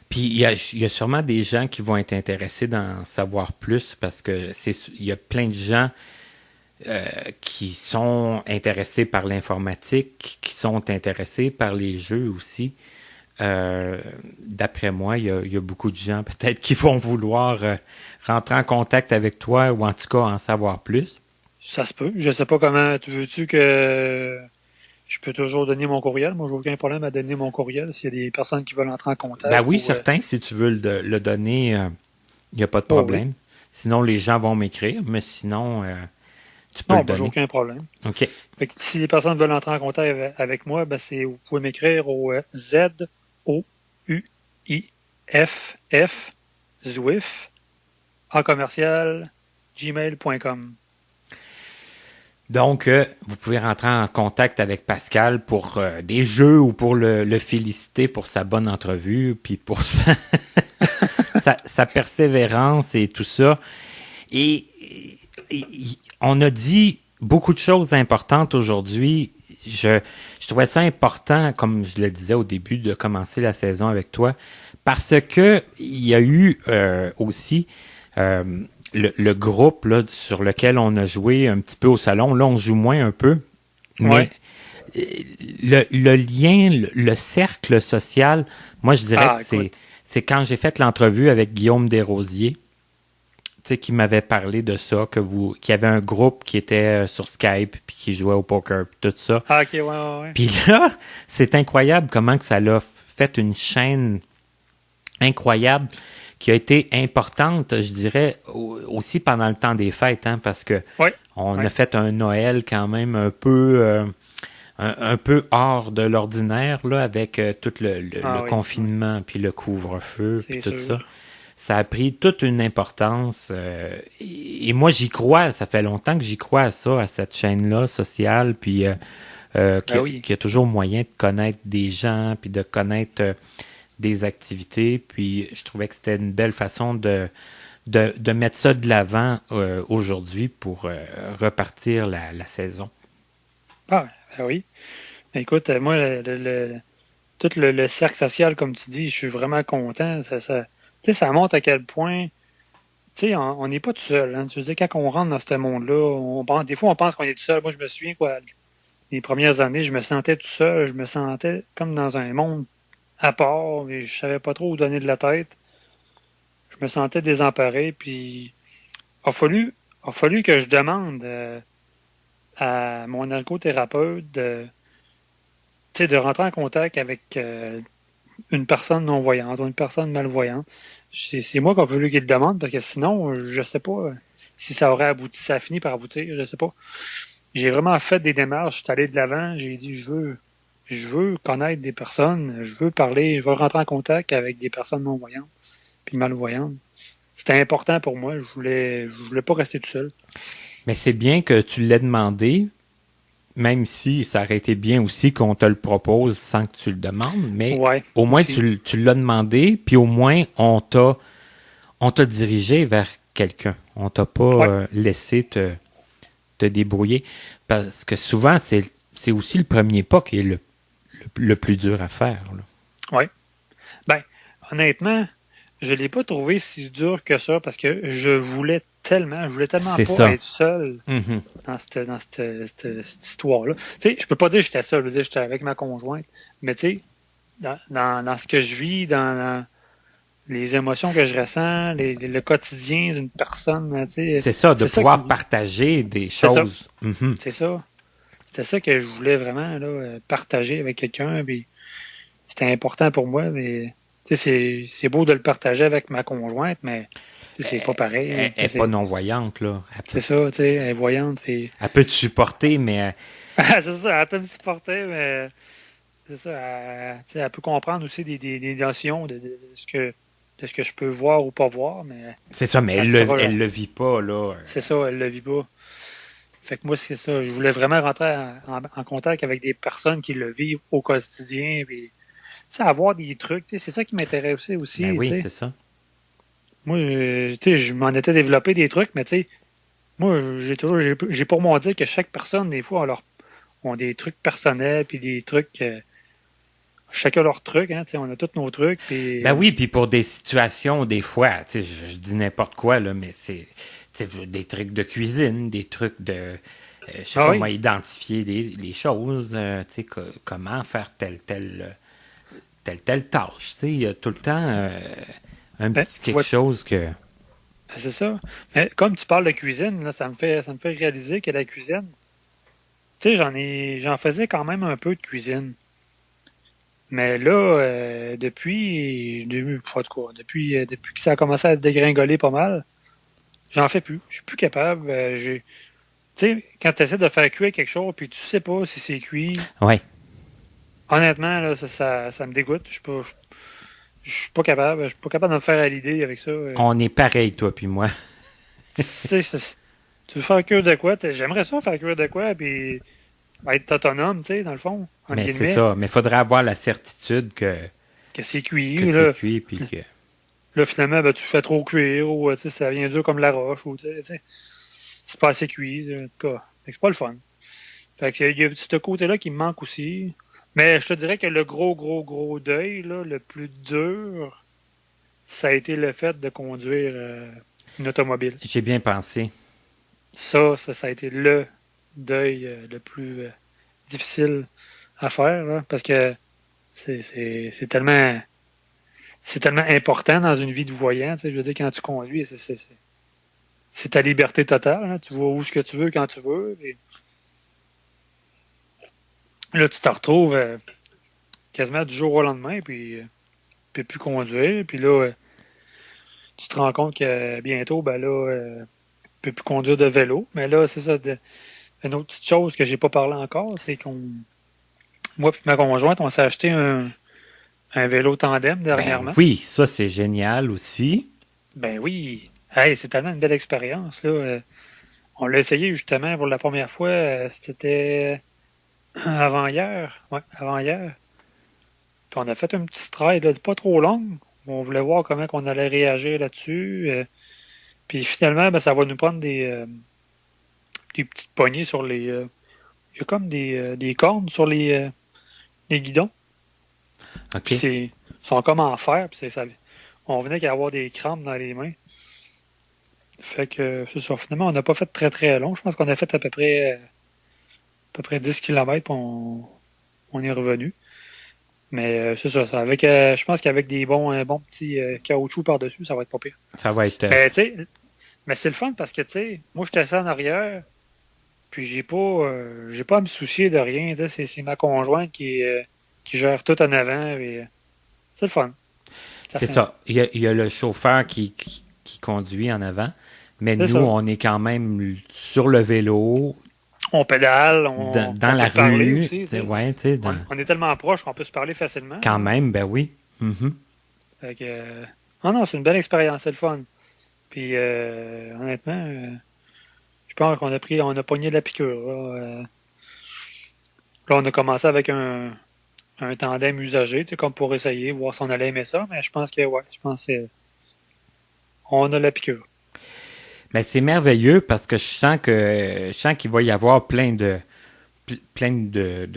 Puis il y a sûrement des gens qui vont être intéressés d'en savoir plus parce que il y a plein de gens qui sont intéressés par l'informatique, qui sont intéressés par les jeux aussi. D'après moi, il y a beaucoup de gens peut-être qui vont vouloir rentrer en contact avec toi ou en tout cas en savoir plus. Ça se peut. Je sais pas comment. Veux-tu que je peux toujours donner mon courriel? Moi, j'ai aucun problème à donner mon courriel s'il y a des personnes qui veulent entrer en contact. Ben oui, certain. Si tu veux le donner, il n'y a pas de problème. Oui. Sinon, les gens vont m'écrire, mais sinon, tu peux Non, le donner. j'ai aucun problème. OK. Fait que si les personnes veulent entrer en contact avec moi, ben vous pouvez m'écrire au ZOUIFF ZOUIF en commercial gmail.com. Donc, vous pouvez rentrer en contact avec Pascal pour des jeux ou pour le féliciter pour sa bonne entrevue, puis pour sa persévérance et tout ça. Et on a dit beaucoup de choses importantes aujourd'hui. Je trouvais ça important, comme je le disais au début, de commencer la saison avec toi, parce que il y a eu aussi le groupe là, sur lequel on a joué un petit peu au salon. Là, on joue moins un peu, mais le lien, le cercle social, moi, je dirais que c'est quand j'ai fait l'entrevue avec Guillaume Desrosiers, qui m'avait parlé de ça, qu'il y avait un groupe qui était sur Skype puis qui jouait au poker puis tout ça. Ah, ok, ouais. Puis là, c'est incroyable comment que ça l'a fait une chaîne incroyable qui a été importante, je dirais, aussi pendant le temps des fêtes, hein, parce que on a fait un Noël quand même un peu hors de l'ordinaire, là, avec tout le confinement puis le couvre-feu puis tout ça. Ça a pris toute une importance. Et moi, j'y crois. Ça fait longtemps que j'y crois à ça, à cette chaîne-là sociale, puis qu'il y a toujours moyen de connaître des gens, puis de connaître des activités. Puis je trouvais que c'était une belle façon de mettre ça de l'avant aujourd'hui pour repartir la saison. Ah, ben oui. Écoute, moi, tout le cercle social, comme tu dis, je suis vraiment content. Ça montre à quel point, on n'est pas tout seul. Hein. Tu veux dire, quand on rentre dans ce monde-là, des fois, on pense qu'on est tout seul. Moi, je me souviens, les premières années, je me sentais tout seul. Je me sentais comme dans un monde à part, mais je savais pas trop où donner de la tête. Je me sentais désemparé, puis il a fallu que je demande à mon ergothérapeute de rentrer en contact avec une personne non-voyante ou une personne malvoyante. C'est moi qui a voulu qu'il le demande, parce que sinon, je sais pas si ça aurait abouti, ça a fini par aboutir, je sais pas. J'ai vraiment fait des démarches, je suis allé de l'avant, j'ai dit je veux connaître des personnes, je veux parler, je veux rentrer en contact avec des personnes non-voyantes puis malvoyantes. C'était important pour moi, je voulais pas rester tout seul. Mais c'est bien que tu l'aies demandé, même si ça aurait été bien aussi qu'on te le propose sans que tu le demandes, mais au moins tu l'as demandé, puis au moins on t'a dirigé vers quelqu'un. On t'a pas laissé te débrouiller. Parce que souvent, c'est c'est aussi le premier pas qui est le plus dur à faire. Là. Oui. Ben, honnêtement, je l'ai pas trouvé si dur que ça parce que je voulais tellement C'est pas ça. être seul Mhm. dans cette histoire-là. Tu sais, je peux pas dire que j'étais seul, je veux dire, j'étais avec ma conjointe, mais tu sais, dans ce que je vis, dans les émotions que je ressens, le quotidien d'une personne, tu sais, C'est ça, de c'est ça pouvoir qui- partager des c'est ça. choses. Mhm. c'est ça. C'était ça que je voulais vraiment là, partager avec quelqu'un, puis c'était important pour moi, mais tu sais, c'est beau de le partager avec ma conjointe, mais tu sais, c'est pas pareil. Elle Tu sais, n'est pas non-voyante, là. c'est ça, tu sais, elle est voyante, puis Elle peut te supporter, mais c'est ça, elle peut me supporter, mais c'est ça, tu sais, elle peut comprendre aussi des notions de ce que je peux voir ou pas voir, mais c'est ça, mais elle le vit pas, là. c'est ça, elle le vit pas. Fait que moi, c'est ça, je voulais vraiment rentrer en contact avec des personnes qui le vivent au quotidien, puis tu sais, avoir des trucs, tu sais, c'est ça qui m'intéressait aussi, Ben tu oui, sais. c'est ça. Moi, tu sais, je m'en étais développé des trucs, mais tu sais, moi, j'ai pour moi dire que chaque personne, des fois, ont des trucs personnels, puis des trucs, chacun leur truc, hein, tu sais, on a tous nos trucs, puis Ben oui, puis pour des situations, des fois, tu sais, je dis n'importe quoi, là, mais c'est des trucs de cuisine, des trucs de... je sais ah pas oui, moi, identifier les choses, tu sais, comment faire telle tâche. Tu sais, il y a tout le temps un ben, petit tu quelque vois, chose que... c'est ça. Mais comme tu parles de cuisine, là, ça me fait réaliser que la cuisine, tu sais, j'en faisais quand même un peu de cuisine. Mais là, en tout cas, depuis que ça a commencé à dégringoler pas mal, j'en fais plus. Je suis plus capable. Tu sais, quand tu essaies de faire cuire quelque chose puis tu sais pas si c'est cuit, Ouais, honnêtement, là, ça me dégoûte. Je suis pas capable. Je suis pas capable de me faire à l'idée avec ça. on est pareil, toi puis moi. Tu sais, tu veux faire cuire de quoi? J'aimerais ça faire cuire de quoi puis être autonome, tu sais, dans le fond, en Mais c'est guillemets, ça. Mais il faudrait avoir la certitude que c'est cuit. que c'est Là, cuit, puis que... là, finalement, ben, tu fais trop cuire ou tu sais, ça vient dur comme la roche ou tu sais, c'est pas assez cuit. En tout cas, fait que c'est pas le fun. Fait que il y a ce côté-là qui me manque aussi. Mais je te dirais que le gros deuil, là, le plus dur, ça a été le fait de conduire une automobile. J'ai bien pensé. Ça a été le deuil le plus difficile à faire, là, parce que c'est tellement important dans une vie de voyant. Tu sais, je veux dire, quand tu conduis, c'est ta liberté totale. Hein. Tu vois où ce que tu veux, quand tu veux. Et là, tu te retrouves quasiment du jour au lendemain, puis tu peux plus conduire. Puis là, tu te rends compte que bientôt, ben là, tu peux plus conduire de vélo. Mais là, c'est ça. Une autre petite chose que j'ai pas parlé encore, c'est moi et ma conjointe, on s'est acheté un vélo tandem Ben dernièrement. oui, ça, c'est génial aussi. Ben oui. Hey, c'est tellement une belle expérience, là. On l'a essayé justement pour la première fois. C'était avant-hier. Ouais, avant-hier. Puis on a fait une petite ride, là, pas trop longue. On voulait voir comment on allait réagir là-dessus. Puis finalement, ben, ça va nous prendre des petites poignées sur les. Il y a comme des cornes sur les guidons. OK. Puis ils sont comme en fer. Puis on venait qu'à avoir des crampes dans les mains. Fait que c'est ça. Finalement, on n'a pas fait très très long. Je pense qu'on a fait à peu près 10 km puis on est revenu. Mais c'est ça. Je pense qu'avec des bons petits caoutchouc par-dessus, ça va être pas pire. Ça va être... Mais, tu sais, mais c'est le fun parce que tu sais, moi j'étais assis en arrière, puis j'ai pas à me soucier de rien. Tu sais, c'est ma conjointe qui gère tout en avant. Et, c'est le fun. c'est ça. Il y a le chauffeur qui conduit en avant, mais C'est nous, ça. on est quand même sur le vélo, On pédale, dans on la peut se parler rue. aussi. Tu sais. Ouais, tu sais, On est tellement proches qu'on peut se parler facilement. quand même, ben oui. Mhm. Fait que, non, c'est une belle expérience, c'est le fun. Puis honnêtement, je pense on a pogné de la piqûre. Là, on a commencé avec un tandem usagé, tu sais, comme pour essayer, voir si on allait aimer ça, mais je pense que on a la piqûre. Ben, c'est merveilleux parce que je sens qu'il va y avoir plein plein de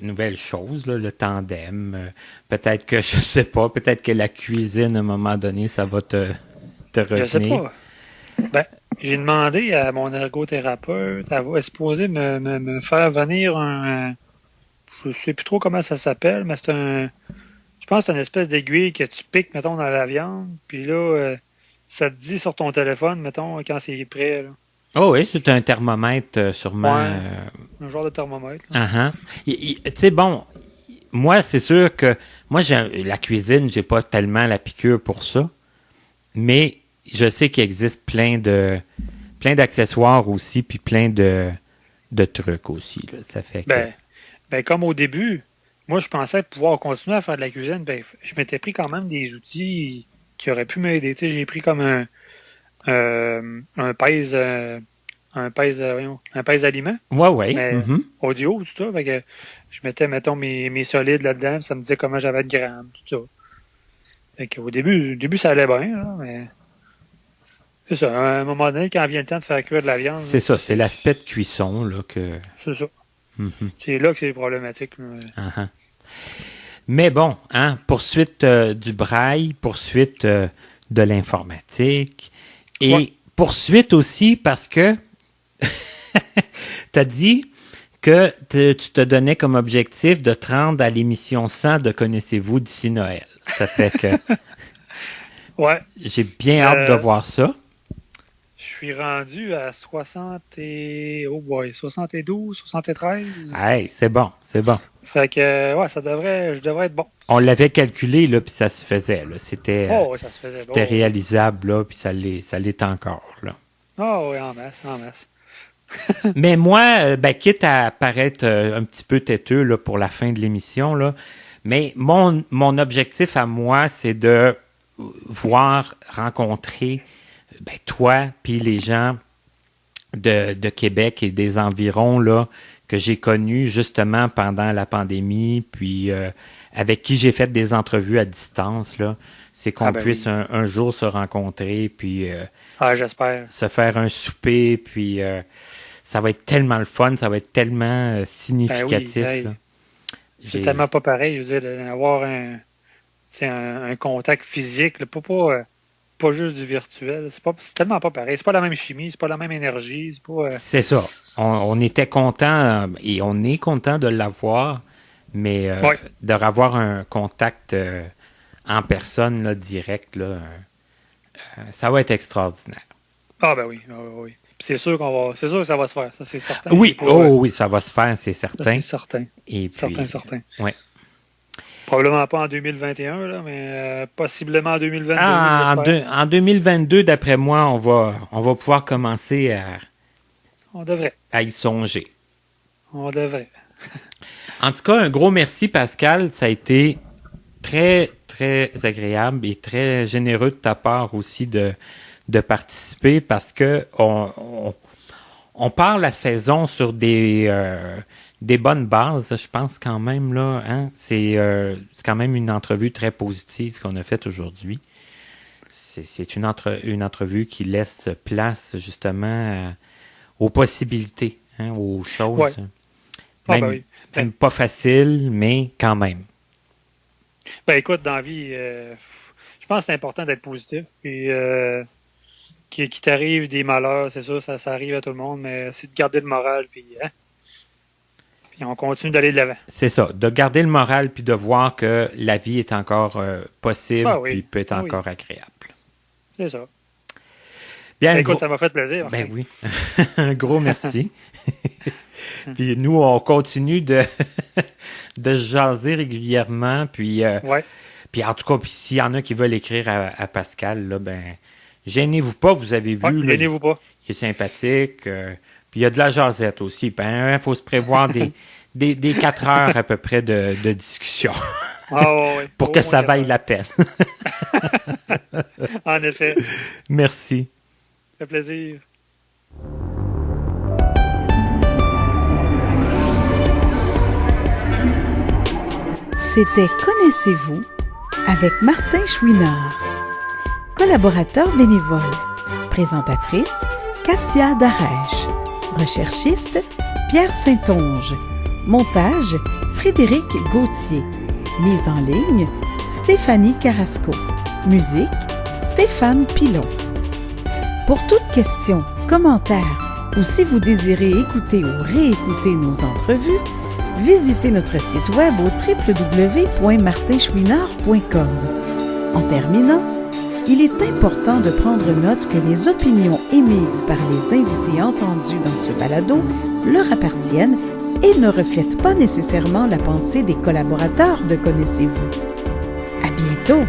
nouvelles choses, là, le tandem. Peut-être que, je sais pas, peut-être que la cuisine, à un moment donné, ça va te retenir. Je sais pas. Ben, j'ai demandé à mon ergothérapeute, elle est supposée me faire venir je sais plus trop comment ça s'appelle, mais je pense que c'est une espèce d'aiguille que tu piques, mettons, dans la viande, puis là, ça te dit sur ton téléphone, mettons, quand c'est prêt, là. Oh oui, c'est un thermomètre, sûrement. Ouais, un genre de thermomètre. Tu sais, bon, moi, c'est sûr que moi, la cuisine, j'ai pas tellement la piqûre pour ça, mais je sais qu'il existe plein d'accessoires aussi, puis plein de trucs aussi, là. Ça fait que... Ben, comme au début, moi, je pensais pouvoir continuer à faire de la cuisine. Ben, je m'étais pris quand même des outils qui auraient pu m'aider. Tu sais, j'ai pris comme un pèse aliments. Ouais. Mais audio, tout ça. Fait que je mettais, mettons, mes solides là-dedans. Ça me disait comment j'avais de grammes, tout ça. Fait que au début, ça allait bien, là, mais c'est ça. À un moment donné, quand vient le temps de faire cuire de la viande. C'est ça, c'est l'aspect de cuisson, là, que... C'est ça. C'est là que c'est problématique. Mais bon, poursuite du braille, poursuite de l'informatique et poursuite aussi parce que tu as dit que tu te donnais comme objectif de te rendre à l'émission 100 de Connaissez-vous d'ici Noël. Ça fait que j'ai bien hâte de voir ça. Je suis rendu à 72, 73. Hey, c'est bon. Fait que, je devrais être bon. On l'avait calculé, là, puis ça se faisait, là. C'était réalisable, là, puis ça l'est encore, là. Oui, en masse. Mais moi, quitte à paraître un petit peu têteux, là, pour la fin de l'émission, là, mais mon objectif à moi, c'est de rencontrer toi, puis les gens de Québec et des environs là que j'ai connus justement pendant la pandémie, puis avec qui j'ai fait des entrevues à distance, là, c'est qu'on puisse un jour se rencontrer, puis j'espère. se faire un souper, puis ça va être tellement le fun, ça va être tellement significatif. Là. C'est tellement pas pareil, je veux dire, d'avoir un contact physique, là, pas juste du virtuel. C'est tellement pas pareil. C'est pas la même chimie, c'est pas la même énergie. C'est pas. C'est ça. On était content et on est content de l'avoir, mais de avoir un contact en personne là, direct, là, ça va être extraordinaire. Ah ben oui. C'est sûr que ça va se faire, ça c'est certain. Oui, oui, ça va se faire, c'est certain. Ça, c'est certain. Et puis, certain. Ouais. Probablement pas en 2021, là, mais possiblement en 2022. En 2022, d'après moi, on va pouvoir commencer à y songer. On devrait. En tout cas, un gros merci, Pascal. Ça a été très, très agréable et très généreux de ta part aussi de participer parce que on part la saison sur des bonnes bases, je pense quand même là. C'est quand même une entrevue très positive qu'on a faite aujourd'hui. C'est une entrevue qui laisse place justement aux possibilités, aux choses. Ouais. Même pas facile, mais quand même. Écoute, dans la vie, je pense que c'est important d'être positif. Puis qu'il t'arrive des malheurs, c'est sûr, ça arrive à tout le monde, mais c'est de garder le moral, puis on continue d'aller de l'avant. C'est ça, de garder le moral, puis de voir que la vie est encore possible, puis peut être encore agréable. C'est ça. Bien, écoute, ça m'a fait plaisir. Ben oui, un gros merci. Puis nous, on continue de jaser régulièrement, puis puis en tout cas, puis s'il y en a qui veulent écrire à Pascal, là, gênez-vous pas, vous avez vu. Gênez-vous pas. Il est sympathique. Puis il y a de la jasette aussi. Il faut se prévoir des 4 heures à peu près de discussion. Pour que ça vaille la peine. En effet. Merci. Ça fait plaisir. C'était Connaissez-vous avec Martin Chouinard. Collaborateur bénévole. Présentatrice, Katia Darèche. Recherchiste, Pierre Saint-Onge. Montage, Frédéric Gauthier. Mise en ligne, Stéphanie Carrasco. Musique, Stéphane Pilon. Pour toute question, commentaire ou si vous désirez écouter ou réécouter nos entrevues, visitez notre site web au www.martinchouinard.com. En terminant, il est important de prendre note que les opinions émises par les invités entendus dans ce balado leur appartiennent et ne reflètent pas nécessairement la pensée des collaborateurs de Connaissez-vous. À bientôt!